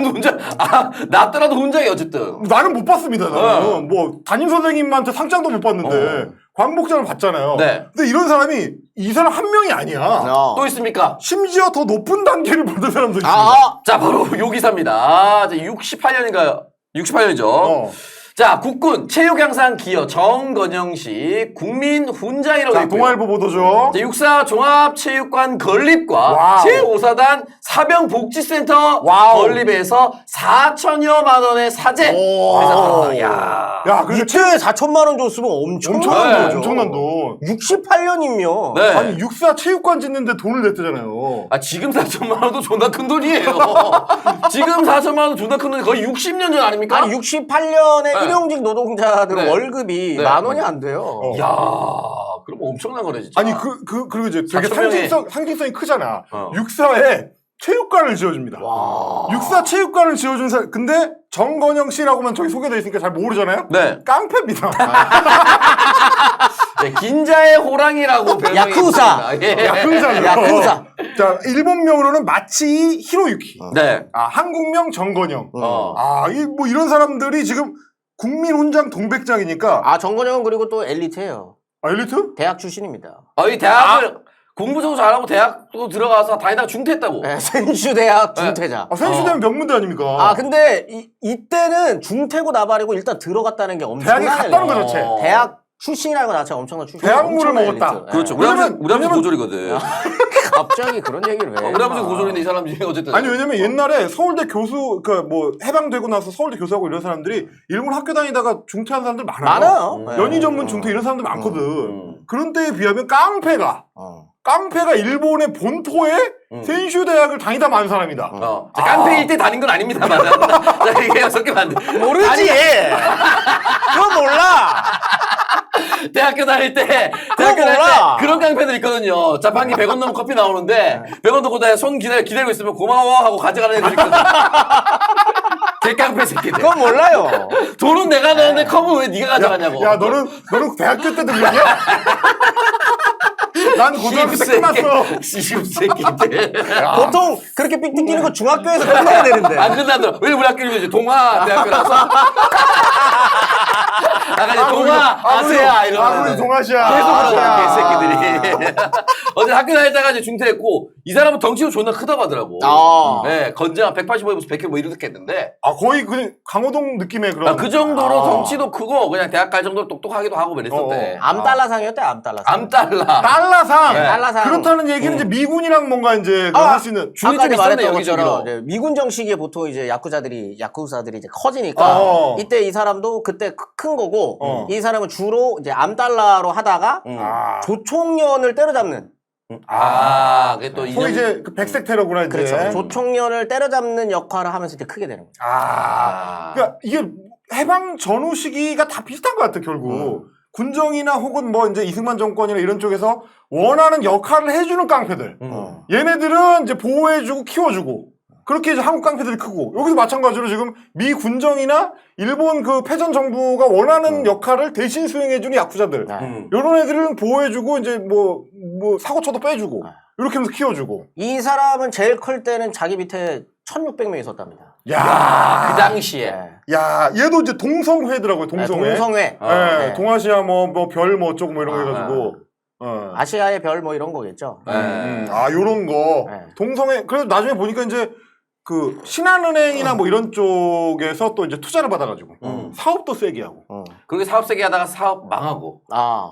낮더라도 훈장이 어쨌든. 나는 못 받습니다. 나는 뭐 담임 선생님한테 상장도 못 받는데 광복장을 받잖아요. 네. 근데 이런 사람이 이 사람 한 명이 아니야. 또 있습니까? 심지어 더 높은 단계를 받은 사람도 있습니다. 자, 바로 요 기사입니다. 68년인가요? 68년이죠. 자, 국군 체육향상 기여 정건영 씨 국민훈장이라고 자, 있고요. 동아일보 보도죠. 자, 육사 종합체육관 건립과 와우. 제5사단 사병복지센터 와우. 건립에서 4천여만 원의 사재. 그래서 야, 그게 이틀에 4천만 원 줬으면 엄청난 네. 거죠. 엄청난 돈. 68년이면 네. 아니 육사 체육관 짓는데 돈을 냈대잖아요. 아, 지금 4천만 원도 존나 큰 돈이에요. 지금 4천만 원도 존나 큰 돈이 거의 60년 전 아닙니까? 아니 68년에 네. 일용직 노동자들 네. 월급이 네. 10,000원이 안 돼요. 야, 그럼 엄청난 거네 진짜. 아니 그리고 이제 되게 4천 상징성이 크잖아. 어. 육사에 체육관을 지어줍니다. 육사 체육관을 지어준 사람. 근데 정건영 씨라고만 저기 소개되어 있으니까 잘 모르잖아요. 네. 깡패입니다. 네, 긴자의 호랑이라고 별명이 야쿠자. 있습니다. 예. 야쿠자죠. 야쿠자. 자, 일본명으로는 마치 히로유키. 네. 한국명 정건영. 어. 뭐 이런 사람들이 지금 국민훈장 동백장이니까. 아 정건영은 그리고 또 엘리트예요. 엘리트? 대학 출신입니다. 이 대학을 공부도 잘하고 대학도 들어가서 다니다가 중퇴했다고. 네, 센슈대학 중퇴자. 선수되면 명문대 아닙니까? 아 근데 이때는 중퇴고 나발이고 일단 들어갔다는 게 대학에 엄청난 갔다는 엘리트. 거죠, 쟤. 대학 출신이라는 거 자체가 엄청난 출신. 대학물을 먹었다. 엘리트. 그렇죠. 네. 우리 아버지 고졸이거든. 갑자기 그런 얘기를 왜? 우리 아버지 고졸인데 이 사람 중에 어쨌든. 아니 왜냐면 옛날에 서울대 교수 뭐 해방되고 나서 서울대 교수하고 이런 사람들이 일본 학교 다니다가 중퇴한 사람들 많아요. 많아요. 연희 전문 중퇴 이런 사람들 많거든. 그런 때에 비하면 깡패가 일본의 본토에 센슈 대학을 다니다 만 사람이다. 자, 깡패일 때 다닌 건 아닙니다만. 자, 이게 섞이면 안 돼. 모르지. 그건 몰라. 대학교 다닐 때 몰라. 그런 깡패들 있거든요. 자판기 100원 넘은 커피 나오는데 100원 넣고 손 기다리고 있으면 고마워 하고 가져가는 애들 있거든. 개깡패 새끼들. 그건 몰라요. 돈은 내가 넣었는데 컵은 왜 네가 가져가냐고. 야 너는 대학교 때도 그랬냐? 난 고등학교 때 끝났어. 시집새끼들. 보통 그렇게 삑 뜯기는 거 중학교에서 끝내야 되는데. 안 끝나더라. 왜 우리 학교는 이제 동아 대학교라서. 아까 이제 동아 아세야 이러면. 아무리 동아시아. 계속 그러더라 개새끼들이. 어제 학교 다니다가 이제 중퇴했고 이 사람은 덩치도 존나 크다고 하더라고. 네, 건장 185에서 100kg 뭐 이렇게 했는데. 거의 그 강호동 느낌의 그런. 그 정도로 덩치도 크고 그냥 대학 갈 정도로 똑똑하기도 하고 그랬었대. 암달러상이었대 암달러상. 암달러. 달러상. 네. 달러상. 그렇다는 얘기는 이제 미군이랑 뭔가 이제 할 수 있는. 줄이 아까 좀 있었네 말했던 여기저기로. 것처럼 이제 미군 정식에 보통 이제 야쿠자들이 이제 커지니까 이때 이 사람도 그때 큰 거고 이 사람은 주로 이제 암달러로 하다가 조총련을 때려잡는. 그게 또 소위 이제 그 백색 테러구나 이제. 그렇죠. 조총련을 때려잡는 역할을 하면서 이제 크게 되는 거죠. 그러니까 이게 해방 전후 시기가 다 비슷한 것 같아 결국. 군정이나 혹은 뭐 이제 이승만 정권이나 이런 쪽에서 원하는 역할을 해주는 깡패들. 얘네들은 이제 보호해주고 키워주고. 그렇게 이제 한국 깡패들이 크고 여기도 마찬가지로 지금 미 군정이나 일본 그 패전 정부가 원하는 역할을 대신 수행해주는 야쿠자들 이런 애들은 보호해주고 이제 뭐 사고 쳐도 빼주고 이렇게 하면서 키워주고. 이 사람은 제일 클 때는 자기 밑에 1,600명이 있었답니다. 그 당시에. 야, 얘도 이제 동성회더라고요. 동성회. 동성회. 네, 동아시아 뭐 별 뭐 어쩌고 뭐 이런 거 해가지고. 아시아의 별 뭐 이런 거겠죠. 요런 거. 동성회. 그래서 나중에 보니까 이제 그 신한은행이나 뭐 이런 쪽에서 또 이제 투자를 받아가지고 사업도 세게 하고. 그렇게 사업 세게 하다가 사업 망하고.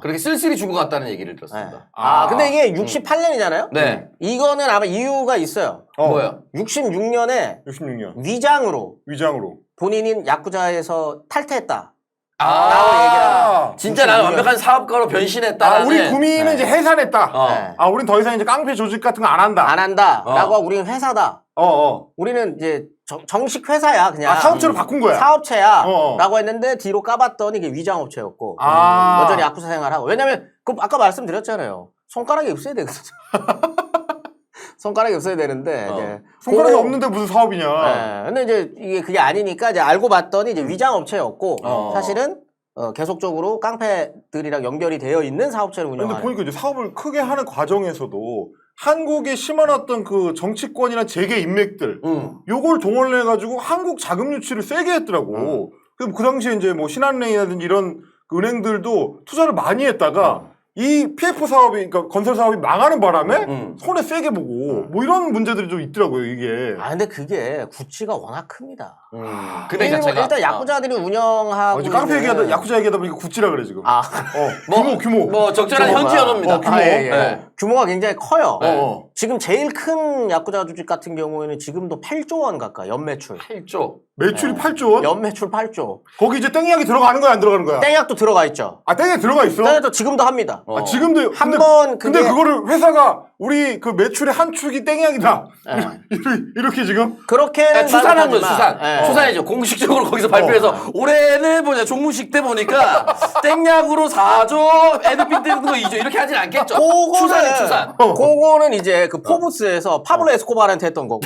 그렇게 쓸쓸히 죽어갔다는 얘기를 들었습니다. 근데 이게 68년이잖아요? 네. 이거는 아마 이유가 있어요. 뭐요? 66년에 위장으로 본인이 야쿠자에서 탈퇴했다. 라고 얘기를 진짜 나는 완벽한 사업가로 변신했다. 우리 구민은 이제 해산했다. 우린 더 이상 이제 깡패 조직 같은 거 안 한다. 안 한다. 라고 하고 우리는 회사다. 우리는 이제 정식 회사야 그냥. 사업체로 바꾼 거야. 사업체야. 라고 했는데 뒤로 까봤더니 이게 위장업체였고. 여전히 야쿠자 생활하고. 왜냐면 아까 말씀드렸잖아요. 손가락이 없어야 되거든요. 손가락이 없어야 되는데 이제 손가락이 없는데 무슨 사업이냐. 네. 근데 이제 이게 그게 아니니까 이제 알고 봤더니 이제 위장업체였고 사실은 계속적으로 깡패들이랑 연결이 되어 있는 사업체를 운영하는. 근데 보니까 이제 사업을 크게 하는 과정에서도 한국에 심어놨던 그 정치권이나 재계 인맥들 요걸 동원해가지고 한국 자금 유치를 세게 했더라고. 그 당시에 이제 뭐 신한은행이라든지 이런 그 은행들도 투자를 많이 했다가 이 PF 사업이, 그러니까 건설 사업이 망하는 바람에 손해 세게 보고 뭐 이런 문제들이 좀 있더라고요, 이게. 근데 그게 구찌가 워낙 큽니다. 근데 자체가 일단 야쿠자들이 운영하고 깡패 얘기하다, 야쿠자 얘기하다 보니까 구찌라 그래, 지금. 규모. 뭐 적절한 현지 언어입니다. 규모. 예. 규모가 굉장히 커요. 지금 제일 큰 야쿠자 조직 같은 경우에는 지금도 8조 원 가까이 연매출. 8조. 매출이 8조 원? 연매출 8조. 거기 이제 땡약이 들어가는 거야, 안 들어가는 거야? 땡약도 들어가 있죠. 땡약 들어가 있어? 땡약도 지금도 합니다. 지금도. 근데 그거를 회사가 우리 그 매출의 한 축이 땡약이다. 이렇게 지금? 그렇게 추산한 거죠, 추산이죠. 공식적으로 거기서 발표해서 올해는 뭐냐, 종무식 때 보니까 땡약으로 4조, NP 뜨는 거 2조 이렇게 하진 않겠죠. 추산. 그거는 이제 그 포브스에서 파블로 에스코바한테 했던 거고.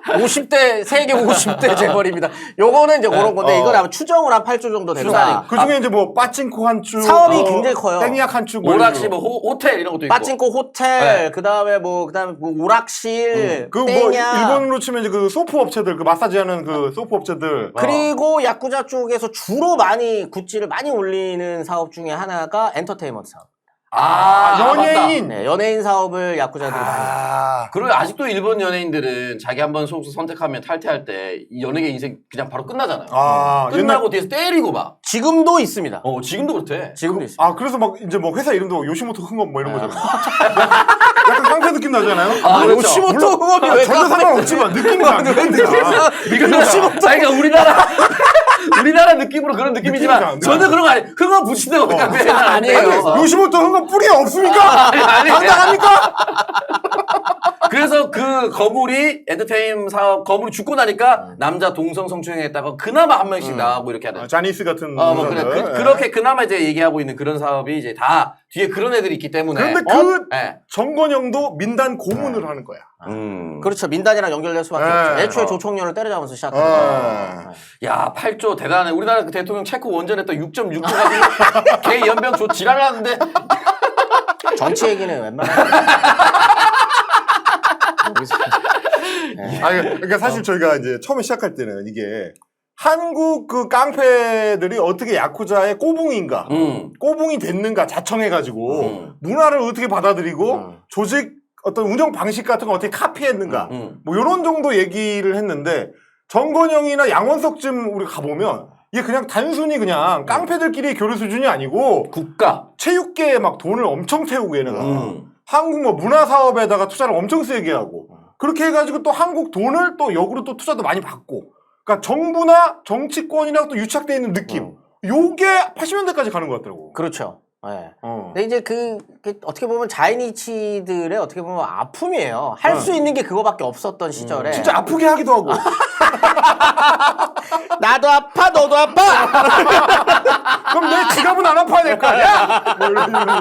50대, 세계 50대 재벌입니다. 요거는 이제 그런 건데, 이건 아마 추정을 한 8조 정도 된다. 그 중에 이제 뭐, 빠찡코 한 축. 사업이 굉장히 커요. 땡약 한 축. 오락실, 뭐, 호텔 이런 것도 있고. 빠찡코 호텔, 그 다음에 뭐 오락실, 그 뭐, 일본으로 치면 이제 그 소프 업체들, 그 마사지 하는 그 소프 업체들. 그리고 야쿠자 쪽에서 주로 많이, 구찌를 많이 올리는 사업 중에 하나가 엔터테인먼트 사업. 연예인! 네, 연예인 사업을 야쿠자들이 많이 해요. 그리고 아직도 일본 연예인들은 자기 한번 선택하면 탈퇴할 때 이 연예계 인생 그냥 바로 끝나잖아요. 끝나고 뒤에서 때리고 막. 지금도 있습니다. 지금도 그렇대. 지금도 있습니다. 그래서 막 이제 뭐 회사 이름도 요시모토 흥업 뭐 이런 거잖아요. 약간 깡패 느낌 나잖아요. 그렇죠. 요시모토 흥업이 왜 전혀 상관없지만 느낌이 나. 그러니까 우리나라 느낌으로 그런 느낌이지만 전혀 그런 거 아니에요. 흥업 붙이는 거 아니에요. 요시모토 흥업 뿌리 없습니까? 당당합니까? 그래서 그 거물이 엔터테인 사업 거물이 죽고 나니까 남자 동성 성추행했다가 그나마 한 명씩 나가고 이렇게 하는. 자니스 같은. 뭐 그렇게 그나마 이제 얘기하고 있는 그런 사업이 이제 다 뒤에 그런 애들이 있기 때문에. 그런데 정건영도 민단 고문을 하는 거야. 그렇죠. 민단이랑 연결될 수밖에 없죠. 애초에 조총련을 때려잡으면서 시작하는 거예요. 야, 8조 대단하네. 우리나라 그 대통령 체코 원전했다 6.6조 가지고 개 연병 조 지랄하는데. 정치 얘기는 웬만하면. 그러니까 사실 저희가 이제 처음에 시작할 때는 이게 한국 그 깡패들이 어떻게 야쿠자의 꼬붕인가, 꼬붕이 됐는가 자청해가지고 문화를 어떻게 받아들이고 조직 어떤 운영 방식 같은 거 어떻게 카피했는가, 뭐 이런 정도 얘기를 했는데 정건영이나 양원석쯤 우리 가보면 이게 그냥 단순히 그냥 깡패들끼리의 교류 수준이 아니고 국가 체육계에 막 돈을 엄청 태우고 얘네가 한국 뭐 문화 사업에다가 투자를 엄청 세게 하고 그렇게 해가지고 또 한국 돈을 또 역으로 또 투자도 많이 받고 그러니까 정부나 정치권이랑 또 유착되어 있는 느낌 요게 80년대까지 가는 것 같더라고. 그렇죠. 네. 근데 이제 그 어떻게 보면 자이니치들의 어떻게 보면 아픔이에요. 할 수 있는 게 그거밖에 없었던 시절에. 진짜 아프게 하기도 하고. 나도 아파, 너도 아파. 그럼 내 지갑은 안 아파야 될 거 아니야? 뭐 이런 걸로.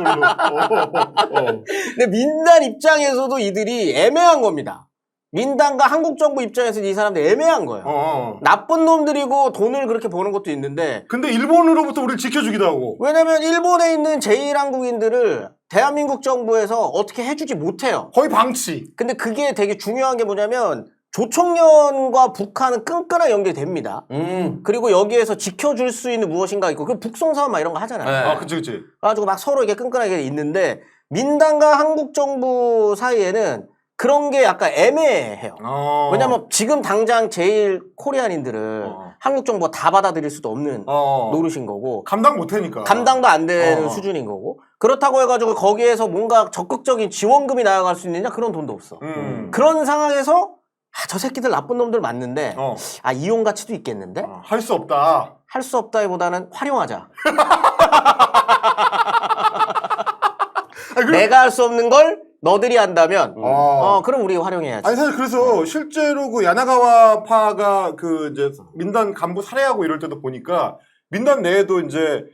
근데 민단 입장에서도 이들이 애매한 겁니다. 민단과 한국 정부 입장에서 이 사람들 애매한 거예요. 나쁜 놈들이고 돈을 그렇게 버는 것도 있는데. 근데 일본으로부터 우리를 지켜주기도 하고. 왜냐면 일본에 있는 제1한국인들을 대한민국 정부에서 어떻게 해주지 못해요. 거의 방치. 근데 그게 되게 중요한 게 뭐냐면 조총련과 북한은 끈끈하게 연결됩니다. 그리고 여기에서 지켜줄 수 있는 무엇인가 있고, 그 북송사업 막 이런 거 하잖아요. 그치. 그래가지고 막 서로 이게 끈끈하게 있는데, 민단과 한국 정부 사이에는 그런 게 약간 애매해요. 왜냐면 지금 당장 제일 코리안인들을 한국 정부가 다 받아들일 수도 없는 노릇인 거고. 감당 못하니까. 감당도 안 되는 수준인 거고. 그렇다고 해가지고 거기에서 뭔가 적극적인 지원금이 나아갈 수 있느냐? 그런 돈도 없어. 그런 상황에서 저 새끼들 나쁜 놈들 맞는데 이용 가치도 있겠는데? 할 수 없다. 할 수 없다기보다는 활용하자. 내가 할 수 없는 걸 너들이 한다면 그럼 우리 활용해야지. 아니 사실 그래서 실제로 그 야나가와파가 그 이제 민단 간부 살해하고 이럴 때도 보니까 민단 내에도 이제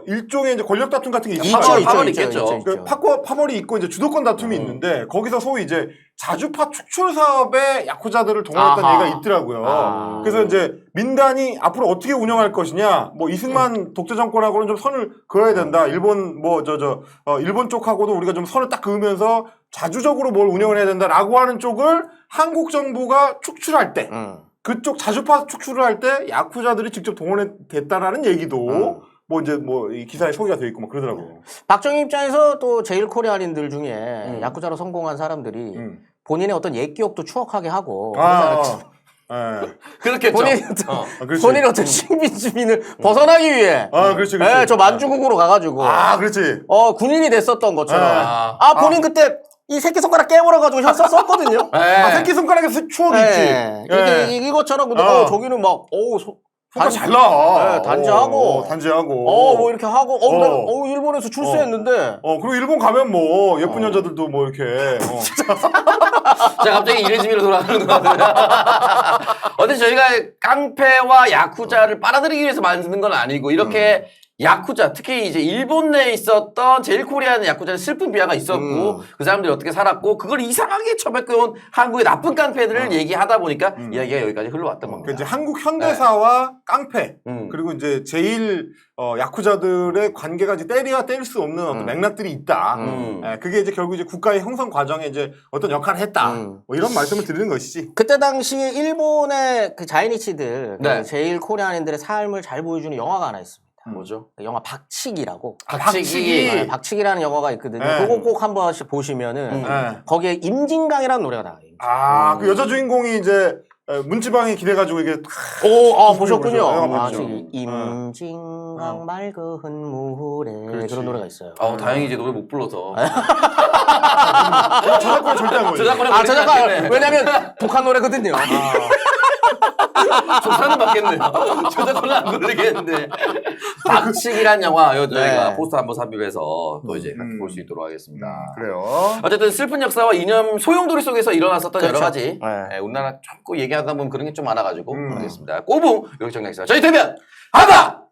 일종의 이제 권력 다툼 같은 게 있죠. 있겠죠. 그 파벌이 있고 이제 주도권 다툼이 있는데 거기서 소위 이제 자주파 축출 사업에 야쿠자들을 동원했다는 얘기가 있더라고요. 그래서 이제 민단이 앞으로 어떻게 운영할 것이냐, 뭐 이승만 독재 정권하고는 좀 선을 그어야 된다. 일본 일본 쪽하고도 우리가 좀 선을 딱 그으면서 자주적으로 뭘 운영을 해야 된다라고 하는 쪽을 한국 정부가 축출할 때. 그쪽 자주파 축출을 할 때 야쿠자들이 직접 동원됐다라는 얘기도 뭐 이제 뭐 이 기사에 소개가 돼 있고 막 그러더라고요. 박정희 입장에서 또 제일 코리안인들 중에 야쿠자로 성공한 사람들이 본인의 어떤 옛 기억도 추억하게 하고 그렇겠죠. 본인의 어떤 신비주민을 벗어나기 위해 그렇지. 저 만주국으로 가가지고 그렇지. 군인이 됐었던 것처럼 본인 그때 이 새끼손가락 깨물어가지고 혀 썼거든요. 새끼손가락에서 추억이 있지. 이것처럼 근데 저기는 막 손가락 잘 나. 단지하고 뭐 이렇게 하고 근데 일본에서 출세했는데 그리고 일본 가면 뭐 예쁜 여자들도 뭐 이렇게 제가 갑자기 이레즈미로 돌아가는 것 같아요. 어쨌든 저희가 깡패와 야쿠자를 빨아들이기 위해서 만드는 건 아니고 이렇게 야쿠자, 특히 이제 일본 내에 있었던 제일 코리아는 야쿠자는 슬픈 비하가 있었고 그 사람들이 어떻게 살았고 그걸 이상하게 처박혀온 한국의 나쁜 깡패들을 얘기하다 보니까 이야기가 여기까지 흘러왔던 겁니다. 이제 한국 현대사와 깡패 그리고 이제 제일 야쿠자들의 관계가 이제 때려야 뗄 수 없는 어떤 맥락들이 있다. 그게 이제 결국 이제 국가의 형성 과정에 이제 어떤 역할을 했다. 뭐 이런 말씀을 드리는 것이지. 그때 당시에 일본의 그 자이니치들 그 제일 코리안인들의 삶을 잘 보여주는 영화가 하나 있습니다. 뭐죠? 영화 박치기라고. 박치기라는 영화가 있거든요. 그거 꼭 한 번씩 보시면은 거기에 임진강이라는 노래가 나와요. 그 여자 주인공이 이제 문지방에 기대가지고 이게 보셨군요. 임진강 맑은 물에 그런 노래가 있어요. 다행히 이제 노래 못 불러서. 저작권 절대 안 걸려. 저작권 왜냐면 북한 노래거든요. 조사는 받겠네요. 저작권은 안 걸리겠는데. 박치기란 영화 저희가 포스터 한번 삽입해서 또 이제 같이 볼 수 있도록 하겠습니다. 그래요. 어쨌든 슬픈 역사와 이념 소용돌이 속에서 일어났었던 여러 가지 우리나라 자꾸 얘기하다 보면 그런 게 좀 많아가지고 알겠습니다. 꼬붕 이렇게 정리하겠습니다. 저희 대변 하다.